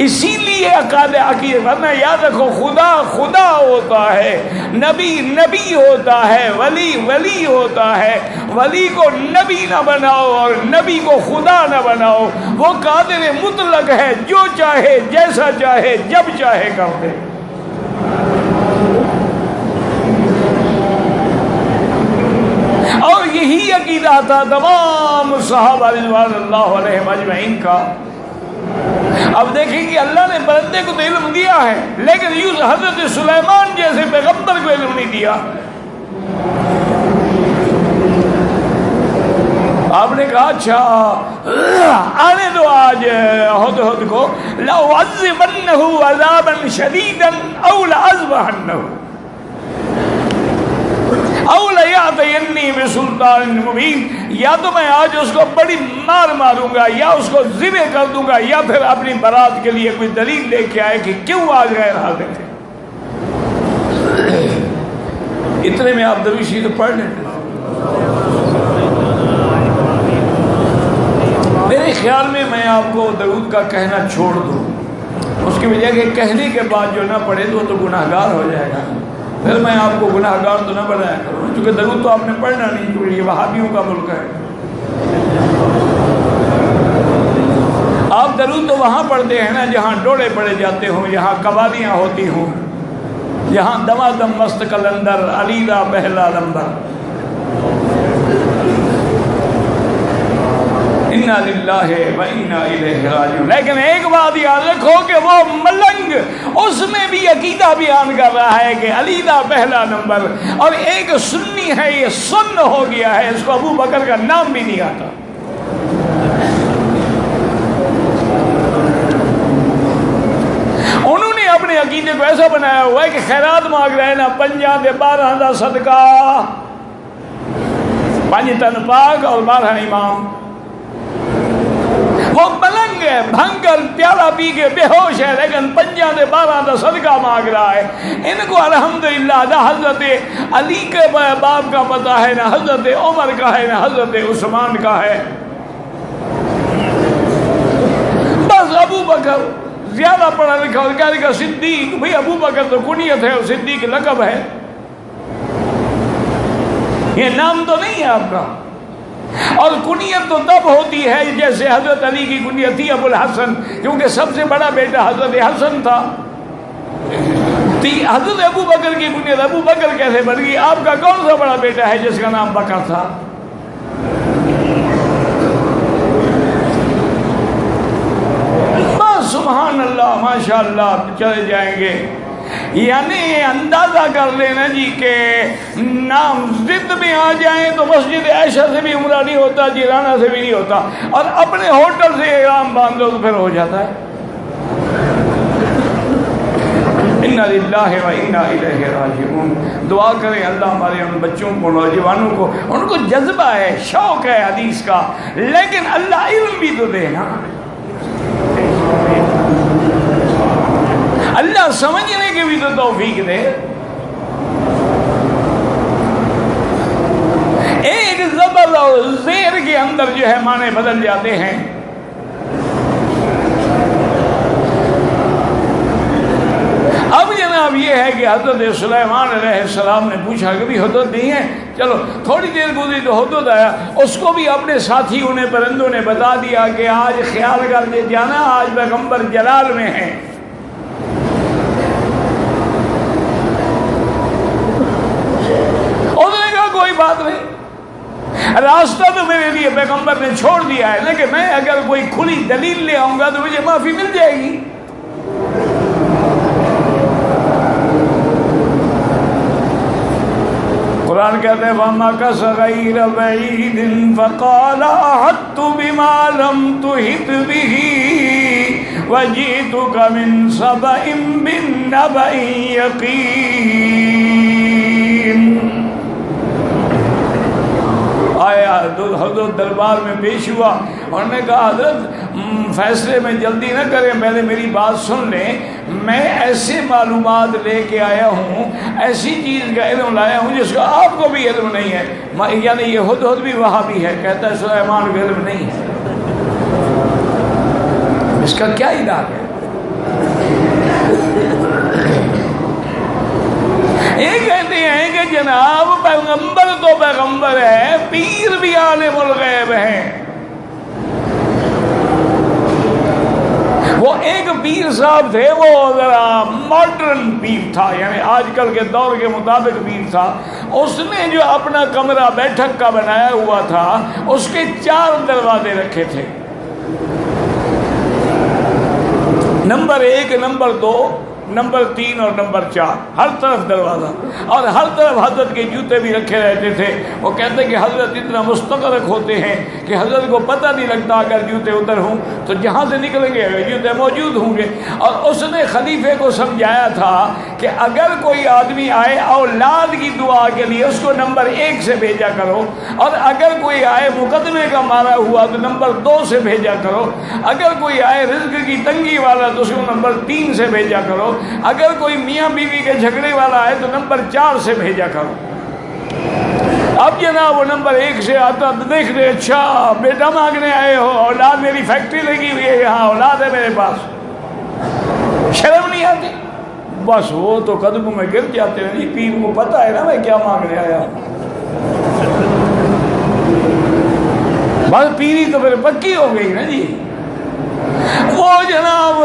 اسی لیے عقیدہ ورنہ یاد رکھو خدا خدا ہوتا ہے، نبی نبی ہوتا ہے، ولی ولی ہوتا ہے۔ ولی کو نبی نہ بناؤ اور نبی کو خدا نہ بناؤ، وہ قادر مطلق ہے، جو چاہے جیسا چاہے جب چاہے کر دے۔ اور یہی عقیدہ تھا تمام صحابہ رضوان اللہ علیہم اجمعین کا۔ اب دیکھیں کہ اللہ نے بندے کو تو علم دیا ہے، لیکن حضرت سلیمان جیسے پیغمبر کو علم نہیں دیا۔ آپ نے کہا اچھا آنے دو آج ہدہد کو، لَأُعَذِّبَنَّهُ عَذَابًا شَدِيدًا أَوْ لَأَذْبَحَنَّهُ أَوْ لَيَأْتِيَنِّي بِسُلْطَانٍ مُبِينٍ، یا تو میں آج اس کو بڑی مار ماروں گا، یا اس کو ذبح کر دوں گا، یا پھر اپنی برات کے لیے کوئی دلیل لے کے آئے کہ کیوں آج غیر حاضر تھے۔ اتنے میں آپ درود شریف پڑھ لیں۔ میرے خیال میں آپ کو درود کا کہنا چھوڑ دوں، اس کی وجہ کہ کہنے کے بعد جو نہ پڑھے تو گناہگار ہو جائے گا، پھر میں آپ کو گناہگار تو نہ بنایا کروں، کیونکہ درود تو آپ نے پڑھنا نہیں، کیونکہ یہ وہابیوں کا ملک ہے۔ آپ درود تو وہاں پڑھتے ہیں نا جہاں ڈوڑے پڑے جاتے ہوں، جہاں قوالیاں ہوتی ہوں، جہاں دمادم مست قلندر علیدہ بہلا لمبر۔ انا للہ و انا الیہ راجعون۔ لیکن ایک بات یاد رکھو کہ وہ ملنگ اس میں بھی عقیدہ بیان کر رہا ہے کہ علیدہ پہلا نمبر، اور ایک سنی ہے، یہ سن ہو گیا ہے، اس کو ابو بکر کا نام بھی نہیں آتا۔ انہوں نے اپنے عقیدے کو ایسا بنایا ہوا ہے کہ خیرات مانگ رہے ہیں نا، پنجاں دے 12 دا صدقہ، 5 تن پاک اور 12 امام۔ وہ ملنگ ہے، بھنگ کر پیالہ پی کے بے ہوش ہے، لیکن 5 دے 12 دا صدقہ مانگ رہا ہے۔ ان کو الحمدللہ نہ حضرت علی کے باپ کا پتہ ہے، نہ حضرت عمر کا ہے، نہ حضرت عثمان کا ہے، بس ابو بکر زیادہ پڑھا لکھا اور کہہ لکھا صدیق۔ بھئی ابو بکر تو کنیت ہے اور صدیق لقب ہے، یہ نام تو نہیں ہے آپ کا۔ اور کنیت تو تب ہوتی ہے جیسے حضرت علی کی کنیت تھی ابو الحسن، کیونکہ سب سے بڑا بیٹا حضرت حسن تھا۔ حضرت ابو بکر کی کنیت ابو بکر کیسے بن گئی؟ آپ کا کون سا بڑا بیٹا ہے جس کا نام بکر تھا؟ بس سبحان اللہ ماشاءاللہ چلے جائیں گے۔ یعنی اندازہ کر لینا جی کہ نام ضد میں آ جائیں تو مسجد عائشہ سے بھی عمرہ نہیں ہوتا، جیرانہ سے بھی نہیں ہوتا، اور اپنے ہوٹل سے احرام باندھ لو تو پھر ہو جاتا ہے۔ انا للہ و انا الیہ راجعون۔ دعا کریں اللہ ہمارے ان بچوں کو، نوجوانوں کو، ان کو جذبہ ہے، شوق ہے حدیث کا، لیکن اللہ علم بھی تو دے نا، اللہ سمجھنے کے بھی تو توفیق دے۔ ایک زبر اور زیر کے اندر جو ہے معنی بدل جاتے ہیں۔ اب جناب یہ ہے کہ حضرت سلیمان علیہ السلام نے پوچھا کہ بھی حدود نہیں ہے، چلو تھوڑی دیر گزری تو حدود آیا، اس کو بھی اپنے ساتھیوں نے پرندوں نے بتا دیا کہ آج خیال کر کے جانا، آج پیغمبر جلال میں ہیں۔ کوئی بات نہیں، راستہ تو میرے لیے پیغمبر نے چھوڑ دیا ہے، لیکن میں اگر کوئی کھلی دلیل لے آؤں گا تو مجھے معافی مل جائے گی۔ قرآن کہتے ہیں وَمَكَثَ غَيْرَ بَعِيدٍ فَقَالَ أَحَطتُ بِمَا لَمْ تُحِطْ بِهِ وَجِئْتُكَ مِنْ سَبَإٍ بِنَبَإٍ يَقِينٍ۔ آیا حضرت دربار میں پیش ہوا، اور نے کہا حضرت فیصلے میں جلدی نہ کریں، پہلے میری بات سن لیں، میں ایسے معلومات لے کے آیا ہوں، ایسی چیز کا علم لایا ہوں جس کا آپ کو بھی علم نہیں ہے۔ یعنی یہ ہدہد بھی وہابی ہے، کہتا ہے سلیمان کو علم نہیں ہے، اس کا کیا علاج ہے؟ یہ کہتے ہیں کہ جناب پیغمبر تو پیغمبر ہے، پیر بھی عالم الغیب ہیں۔ وہ ایک پیر صاحب تھے، وہ ذرا ماڈرن پیر تھا، یعنی آج کل کے دور کے مطابق پیر تھا۔ اس نے جو اپنا کمرہ بیٹھک کا بنایا ہوا تھا، اس کے 4 دروازے رکھے تھے، نمبر 1، نمبر 2، نمبر 3 اور نمبر 4، ہر طرف دروازہ، اور ہر طرف حضرت کے جوتے بھی رکھے رہتے تھے۔ وہ کہتے کہ حضرت اتنا مستغرق ہوتے ہیں کہ حضرت کو پتہ نہیں لگتا اگر جوتے ادھر ہوں تو جہاں سے نکلیں گے جوتے موجود ہوں گے۔ اور اس نے خلیفے کو سمجھایا تھا کہ اگر کوئی آدمی آئے اولاد کی دعا کے لیے اس کو نمبر 1 سے بھیجا کرو، اور اگر کوئی آئے مقدمے کا مارا ہوا تو نمبر 2 سے بھیجا کرو، اگر کوئی آئے رزق کی تنگی والا تو اس کو نمبر 3 سے بھیجا کرو، اگر کوئی میاں بیوی کے جھگڑے والا ہے تو نمبر 4 سے بھیجا کرو۔ اب جناب وہ نمبر 1 سے آتا تو دیکھ رہے، اچھا بیٹا مانگنے آئے ہو، اولاد میری فیکٹری لگی ہوئی ہے، یہاں اولاد ہے میرے پاس، شرم نہیں آتی؟ بس وہ تو قدموں میں گر جاتے ہیں، جی پیر کو پتہ ہے نا میں کیا مانگنے آیا ہوں۔ بس پیری تو پھر پکی ہو گئی نا جی۔ وہ جناب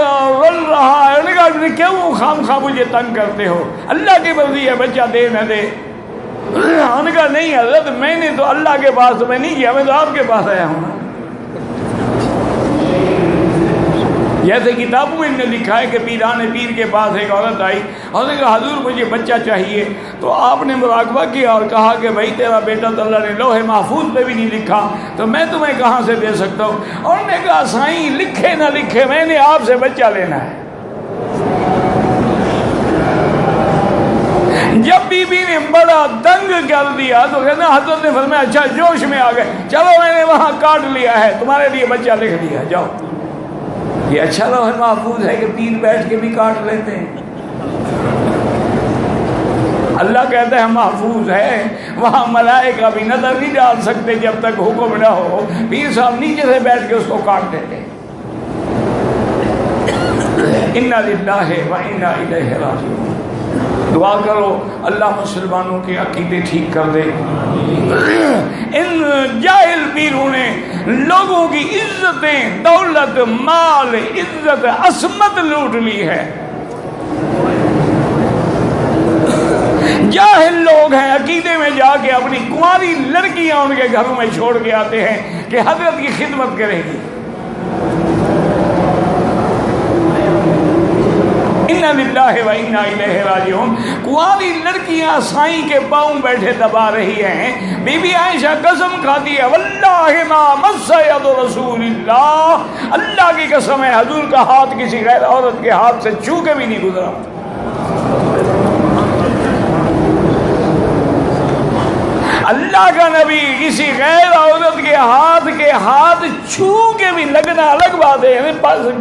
رل رہا ہے، انہوں نے کہا کیوں خام خواہ مجھے تنگ کرتے ہو، اللہ کی مرضی ہے بچہ دے نہ دے۔ انہوں نے کہا نہیں حضرت، میں نے تو اللہ کے پاس تو میں نہیں کیا، میں تو آپ کے پاس آیا ہوں۔ جیسے کتابوں میں انہوں نے لکھا ہے کہ پیران پیر کے پاس ایک عورت آئی اور نے کہا حضور مجھے بچہ چاہیے، تو آپ نے مراقبہ کیا اور کہا کہ بھائی تیرا بیٹا تو اللہ نے لوح محفوظ پہ بھی نہیں لکھا، تو میں تمہیں کہاں سے دے سکتا ہوں؟ اور نے کہا سائیں لکھے نہ لکھے میں نے آپ سے بچہ لینا ہے۔ جب بی بی نے بڑا دنگ کر دیا تو کہنا حضرت نے فرمایا اچھا جوش میں آ گئے، چلو میں نے وہاں کاٹ لیا ہے، تمہارے لیے بچہ لکھ دیا، جاؤ۔ یہ اچھا لوح محفوظ ہے کہ پیر بیٹھ کے بھی کاٹ لیتے ہیں؟ اللہ کہتا ہے محفوظ ہے، وہاں ملائکہ بھی نظر نہیں ڈال سکتے جب تک حکم نہ ہو، پیر صاحب نیچے سے بیٹھ کے اس کو کاٹ دیتے ہیں۔ انا للہ و انا الیہ راجعون۔ دعا کرو اللہ مسلمانوں کے عقیدے ٹھیک کر دے۔ ان جاہل پیروں نے لوگوں کی عزتیں، دولت، مال، عزت، عصمت لوٹ لی ہے۔ جاہل لوگ ہیں، عقیدے میں جا کے اپنی کنواری لڑکیاں ان کے گھروں میں چھوڑ کے آتے ہیں کہ حضرت کی خدمت کرے گی۔ انا للہ و انا الیہ راجعون۔ کنواری لڑکیاں سائیں کے پاؤں بیٹھے دبا رہی ہیں۔ بی بی عائشہ قسم کھاتی ہے واللہ ما مس ید رسول اللہ، اللہ کی قسم ہے حضور کا ہاتھ کسی غیر عورت کے ہاتھ سے چھو کے بھی نہیں گزرا۔ اللہ کا نبی کسی غیر عورت کے ہاتھ چھو کے بھی لگنا الگ بات ہے، یعنی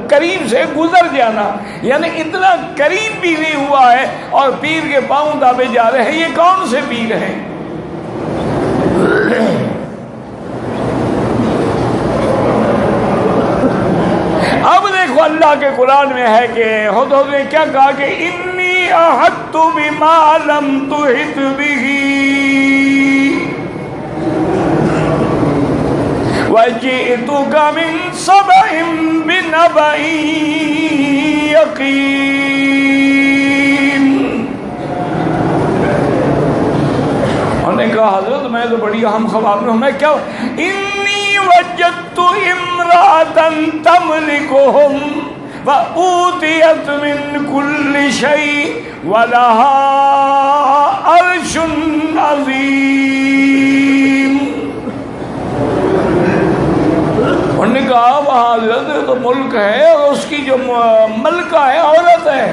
قریب سے گزر جانا، یعنی اتنا قریب بھی نہیں ہوا ہے اور پیر کے پاؤں دابے جا رہے ہیں۔ یہ کون سے پیر ہیں؟ اب دیکھو اللہ کے قرآن میں ہے کہ ہدہد نے کیا کہا کہ انی احطت بما لم تحط بہ وَجِئْتُكَ مِنْ سَبَإٍ بِنَبَإٍ يَقِينٍ۔ انہوں نے کہا حضرت میں تو بڑی اہم خبر ہوں، میں کیا انی وجدت امرأة تملکہم وَأُوتِيَتْ مِنْ كُلِّ شَيْءٍ وَلَهَا عَرْشٌ عَظِيمٌ۔ انہوں نے کہا وہاں حضرت تو ملک ہے اور اس کی جو ملکہ ہے عورت ہے۔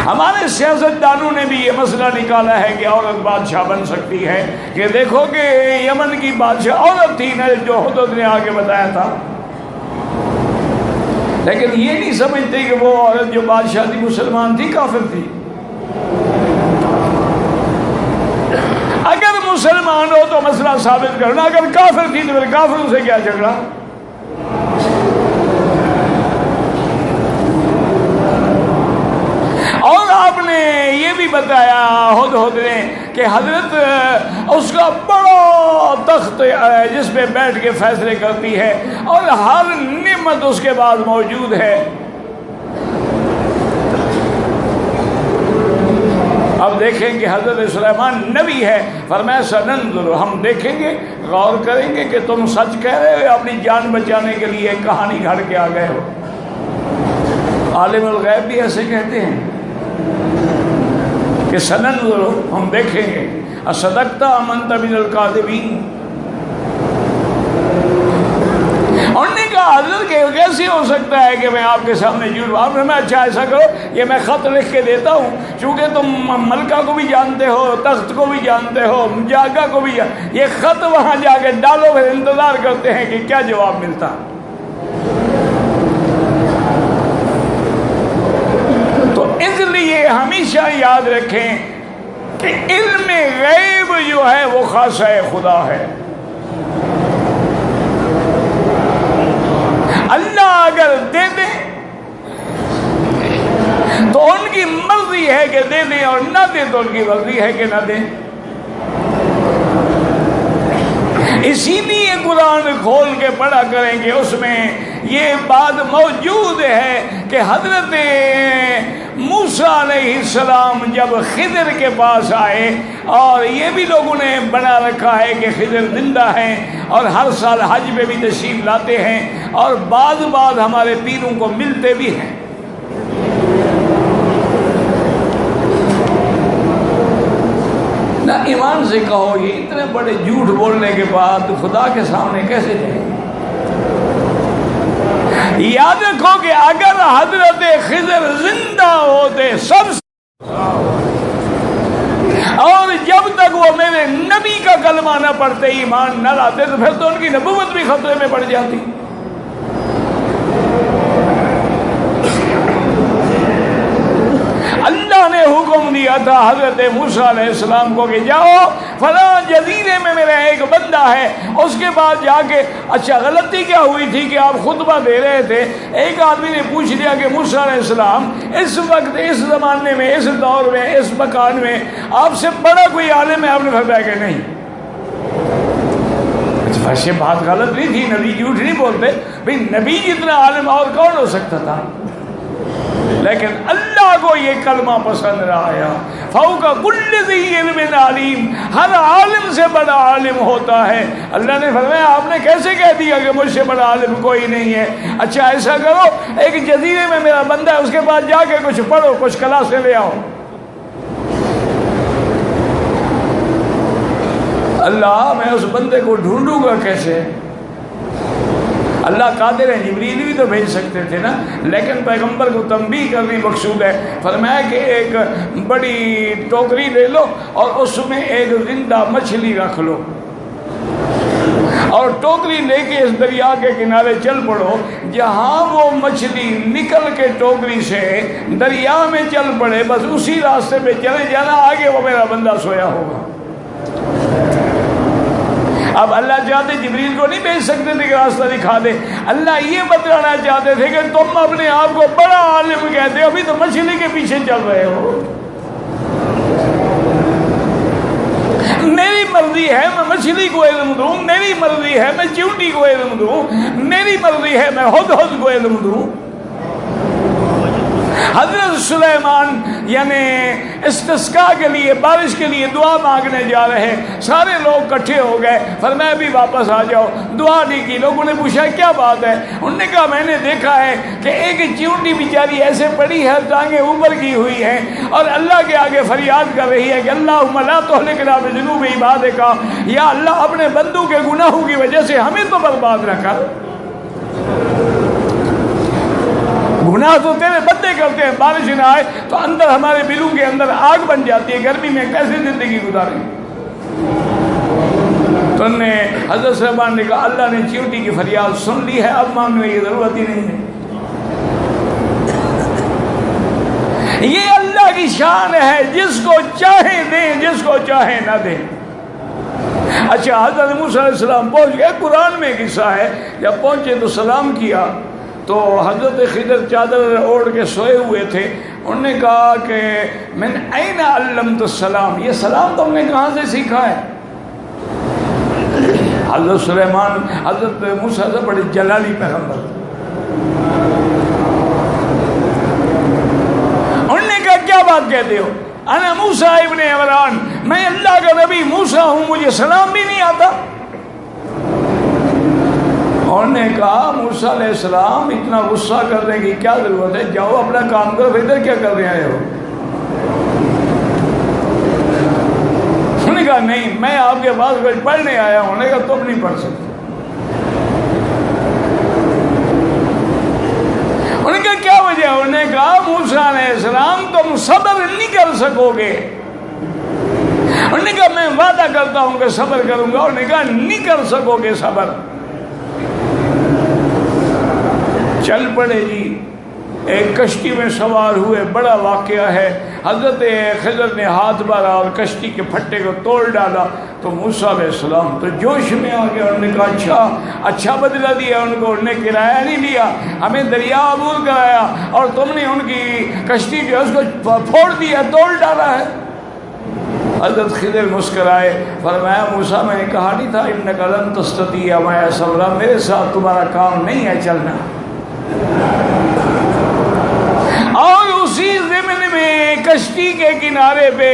ہمارے سیاستدانوں نے بھی یہ مسئلہ نکالا ہے کہ عورت بادشاہ بن سکتی ہے، کہ دیکھو کہ یمن کی بادشاہ عورت تھی نا جو ہدہد نے آگے بتایا تھا، لیکن یہ نہیں سمجھتے کہ وہ عورت جو بادشاہ تھی مسلمان تھی کافر تھی۔ اگر مسلمان ہو تو مسئلہ ثابت کرنا، اگر کافر تھی تو پھر کافروں سے کیا جھگڑا؟ اور آپ نے یہ بھی بتایا ہدہد نے کہ حضرت اس کا بڑا تخت ہے جس پہ بیٹھ کے فیصلے کرتی ہے اور ہر نعمت اس کے بعد موجود ہے۔ اب دیکھیں کہ حضرت سلیمان نبی ہے، فرمایا سننظر، ہم دیکھیں گے، غور کریں گے کہ تم سچ کہہ رہے ہو، اپنی جان بچانے کے لیے ایک کہانی گھڑ کے آ گئے ہو۔ عالم الغیب بھی ایسے کہتے ہیں کہ سننظر، ہم دیکھیں گے، اصدقت ام انت من الکاذبین۔ انہوں نے کہا حضرت کہ کیسے ہو سکتا ہے کہ میں آپ کے سامنے جھوٹ، آپ نے میں اچھا ایسا کرو یہ میں خط لکھ کے دیتا ہوں، چونکہ تم ملکہ کو بھی جانتے ہو، تخت کو بھی جانتے ہو، جاگا کو بھی یہ خط وہاں جا کے ڈالو، پھر انتظار کرتے ہیں کہ کیا جواب ملتا۔ تو اس لیے ہمیشہ یاد رکھیں کہ علم غیب جو ہے وہ خاصہ خدا ہے۔ اللہ اگر دے دے تو ان کی مرضی ہے کہ دے دیں، اور نہ دے تو ان کی مرضی ہے کہ نہ دیں۔ اسی لیے قرآن کھول کے پڑھا کریں کہ اس میں یہ بات موجود ہے کہ حضرت موسیٰ علیہ السلام جب خضر کے پاس آئے، اور یہ بھی لوگوں نے بنا رکھا ہے کہ خضر زندہ ہیں اور ہر سال حج میں بھی تشریف لاتے ہیں اور بعض ہمارے پیروں کو ملتے بھی ہیں۔ نہ ایمان سے کہو یہ اتنے بڑے جھوٹ بولنے کے بعد خدا کے سامنے کیسے جائیں؟ یاد رکھو کہ اگر حضرت خضر زندہ ہوتے سب اور جب تک وہ میرے نبی کا کلمہ نہ پڑھتے، ایمان نہ لاتے، تو پھر تو ان کی نبوت بھی خطرے میں پڑ جاتی۔ اللہ نے حکم دیا تھا حضرت موسیٰ علیہ السلام کو کہ جاؤ فلاں جزیرے میں میرا ایک بندہ ہے۔ اس کے بعد جا کے اچھا غلطی کیا ہوئی تھی کہ آپ خطبہ دے رہے تھے، ایک آدمی نے پوچھ لیا کہ موسیٰ علیہ السلام اس وقت، اس زمانے میں، اس دور میں، اس مکان میں آپ سے بڑا کوئی عالم ہے؟ آپ نے فرمایا کہ نہیں۔ ویسے بات غلط نہیں تھی، نبی جھوٹ نہیں بولتے، بھئی نبی جتنا عالم اور کون ہو سکتا تھا؟ لیکن اللہ کو یہ کلمہ پسند نہ آیا۔ فوق کل ذی علم علیم، ہر عالم سے بڑا عالم ہوتا ہے۔ اللہ نے فرمایا آپ نے کیسے کہہ دیا کہ مجھ سے بڑا عالم کوئی نہیں ہے؟ اچھا ایسا کرو، ایک جزیرے میں میرا بندہ ہے، اس کے پاس جا کے کچھ پڑھو، کچھ کلاسیں لے آؤ۔ اللہ میں اس بندے کو ڈھونڈوں گا کیسے؟ اللہ قادر ہے، جبریل بھی تو بھیج سکتے تھے نا، لیکن پیغمبر کو تنبیہ کرنی مقصود ہے۔ فرمایا کہ ایک بڑی ٹوکری لے لو اور اس میں ایک زندہ مچھلی رکھ لو، اور ٹوکری لے کے اس دریا کے کنارے چل پڑو، جہاں وہ مچھلی نکل کے ٹوکری سے دریا میں چل پڑے، بس اسی راستے پہ چلے جانا، آگے وہ میرا بندہ سویا ہوگا۔ اب اللہ چاہتے جبریل کو نہیں بھیج سکتے تھے کہ راستہ دکھا دے، اللہ یہ بتلانا چاہتے تھے کہ تم اپنے آپ کو بڑا عالم کہتے ہو، ابھی تو مچھلی کے پیچھے چل رہے ہو۔ میری مرضی ہے میں مچھلی کو علم دوں، میری مرضی ہے میں چیونٹی کو علم دوں، میری مرضی ہے میں ہدہد کو علم دوں۔ حضرت سلیمان یعنی استسقاء کے لیے، بارش کے لیے دعا مانگنے جا رہے ہیں، سارے لوگ اکٹھے ہو گئے، فرمایا بھی واپس آ جاؤ، دعا نہیں کی۔ لوگوں نے پوچھا کیا بات ہے؟ انہوں نے کہا میں نے دیکھا ہے کہ ایک چیونٹی بیچاری ایسے پڑی ہے، ٹانگیں اوپر کی ہوئی ہیں، اور اللہ کے آگے فریاد کر رہی ہے کہ اللہم لا تہلکنا بذنوب عبادک، یا اللہ اپنے بندوں کے گناہوں کی وجہ سے ہمیں تو برباد نہ کر۔ گناہ تو تیرے بندے کرتے ہیں، بارش نہ آئے تو اندر ہمارے دلوں کے اندر آگ بن جاتی ہے، گرمی میں کیسے زندگی گزاریں؟ تو نے حضرت سلیمان نے کہا اللہ نے چیونٹی کی فریاد سن لی ہے، اب مانگنے کی ضرورت ہی نہیں ہے۔ یہ اللہ کی شان ہے، جس کو چاہے دیں، جس کو چاہے نہ دیں۔ اچھا حضرت موسیٰ علیہ السلام پہنچ گئے، قرآن میں قصہ ہے، جب پہنچے تو سلام کیا تو حضرت خضر چادر اوڑھ کے سوئے ہوئے تھے، انہوں نے کہا کہ من این علمت السلام، یہ سلام تم نے کہاں سے سیکھا ہے؟ حضرت سلیمان حضرت موسیٰ سے بڑے جلالی پیغمبر، انہوں نے کہا کیا بات کہتے ہو؟ انا موسیٰ ابن عمران، میں اللہ کا نبی موسیٰ ہوں، مجھے سلام بھی نہیں آتا۔ انہوں نے کہا موسیٰ علیہ السلام اتنا غصہ کرنے کی کیا ضرورت ہے، جاؤ اپنا کام کرو، ادھر کیا کر رہے ہو؟ انہوں نے کہا نہیں، میں آپ کے پاس کچھ پڑھنے آیا ہوں۔ انہوں نے کہا تم نہیں پڑھ سکتے۔ انہوں نے کہا کیا وجہ؟ انہوں نے کہا موسیٰ علیہ السلام تم صبر نہیں کر سکو گے۔ انہوں نے کہا میں وعدہ کرتا ہوں کہ صبر کروں گا۔ انہوں نے کہا نہیں کر سکو گے صبر۔ چل پڑے جی، ایک کشتی میں سوار ہوئے، بڑا واقعہ ہے۔ حضرت خضر نے ہاتھ بھرا اور کشتی کے پھٹے کو توڑ ڈالا تو موسیٰ علیہ السلام تو جوش میں آ گیا۔ انہوں نے کہا اچھا بدلہ دیا ان کو، انہوں نے کرایہ نہیں لیا، ہمیں دریا عبور کرایا اور تم نے ان کی کشتی جو ہے اس کو پھوڑ دیا، توڑ ڈالا ہے۔ حضرت خضر مسکرائے، فرمایا موسیٰ میں نے کہا نہیں تھا انک لن تستطیع معی صبرا، میرے ساتھ تمہارا کام نہیں ہے چلنا۔ اور اسی ضمن میں کشتی کے کنارے پہ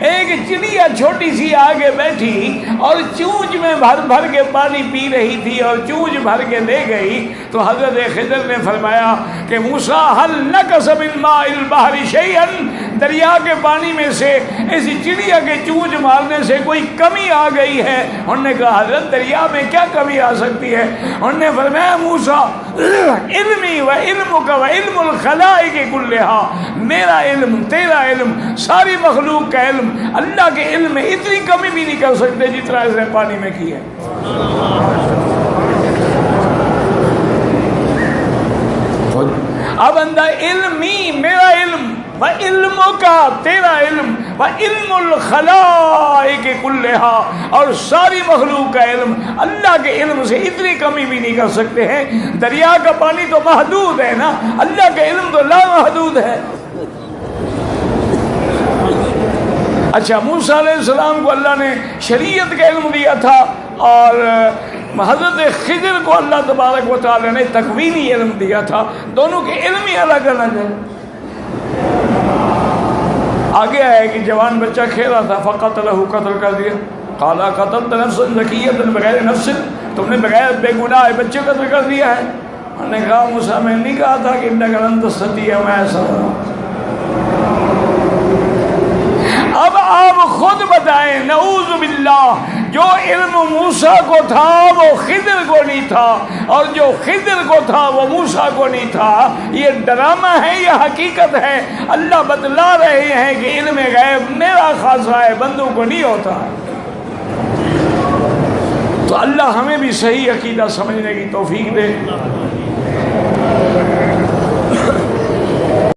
ایک چڑیا چھوٹی سی آگے بیٹھی اور چونچ میں بھر بھر کے پانی پی رہی تھی اور چونچ بھر کے لے گئی۔ تو حضرت خضر نے فرمایا کہ موسیٰ هل نقص من ماء البحر شيئا، دریا کے پانی میں سے اس چڑیا کے چونچ مارنے سے کوئی کمی آ گئی ہے؟ انہوں نے کہا حضرت دریا میں کیا کمی آ سکتی ہے؟ انہوں نے فرمایا موسیٰ علمی و علمک و علم الخلائق کلھا، میرا علم تیرا علم ساری مخلوق کا علم اللہ کے علم میں اتنی کمی بھی نہیں کر سکتے جتنا اس نے پانی میں کی ہے۔ اب اندہ علمی میرا علم و علموں کا تیرا علم و علم الخلائق کلھا، اور ساری مخلوق کا علم اللہ کے علم سے اتنی کمی بھی نہیں کر سکتے ہیں۔ دریا کا پانی تو محدود ہے نا، اللہ کا علم تو لا محدود ہے۔ اچھا موسیٰ علیہ السلام کو اللہ نے شریعت کا علم دیا تھا اور حضرت خضر کو اللہ تبارک و تعالی نے تکوینی علم دیا تھا، دونوں کے علم ہی الگ الگ ہے۔ آگے ہے کہ جوان بچہ کھیل رہا تھا، فقتلہ قتل کر دیا، قال قتلت نفسا زکیۃ بغیر نفس، تم نے بغیر بے گناہ بچے کو قتل کر دیا ہے۔ انہوں نے کہا موسیٰ میں نہیں کہا تھا کہ انک لن تستطیع معی صبرا۔ اب آپ خود بتائیں، نعوذ باللہ، جو علم موسیٰ کو تھا وہ خضر کو نہیں تھا، اور جو خضر کو تھا وہ موسیٰ کو نہیں تھا۔ یہ ڈرامہ ہے یا حقیقت ہے؟ اللہ بتلا رہے ہیں کہ علم غیب میرا خاصہ ہے، بندوں کو نہیں ہوتا۔ تو اللہ ہمیں بھی صحیح عقیدہ سمجھنے کی توفیق دے۔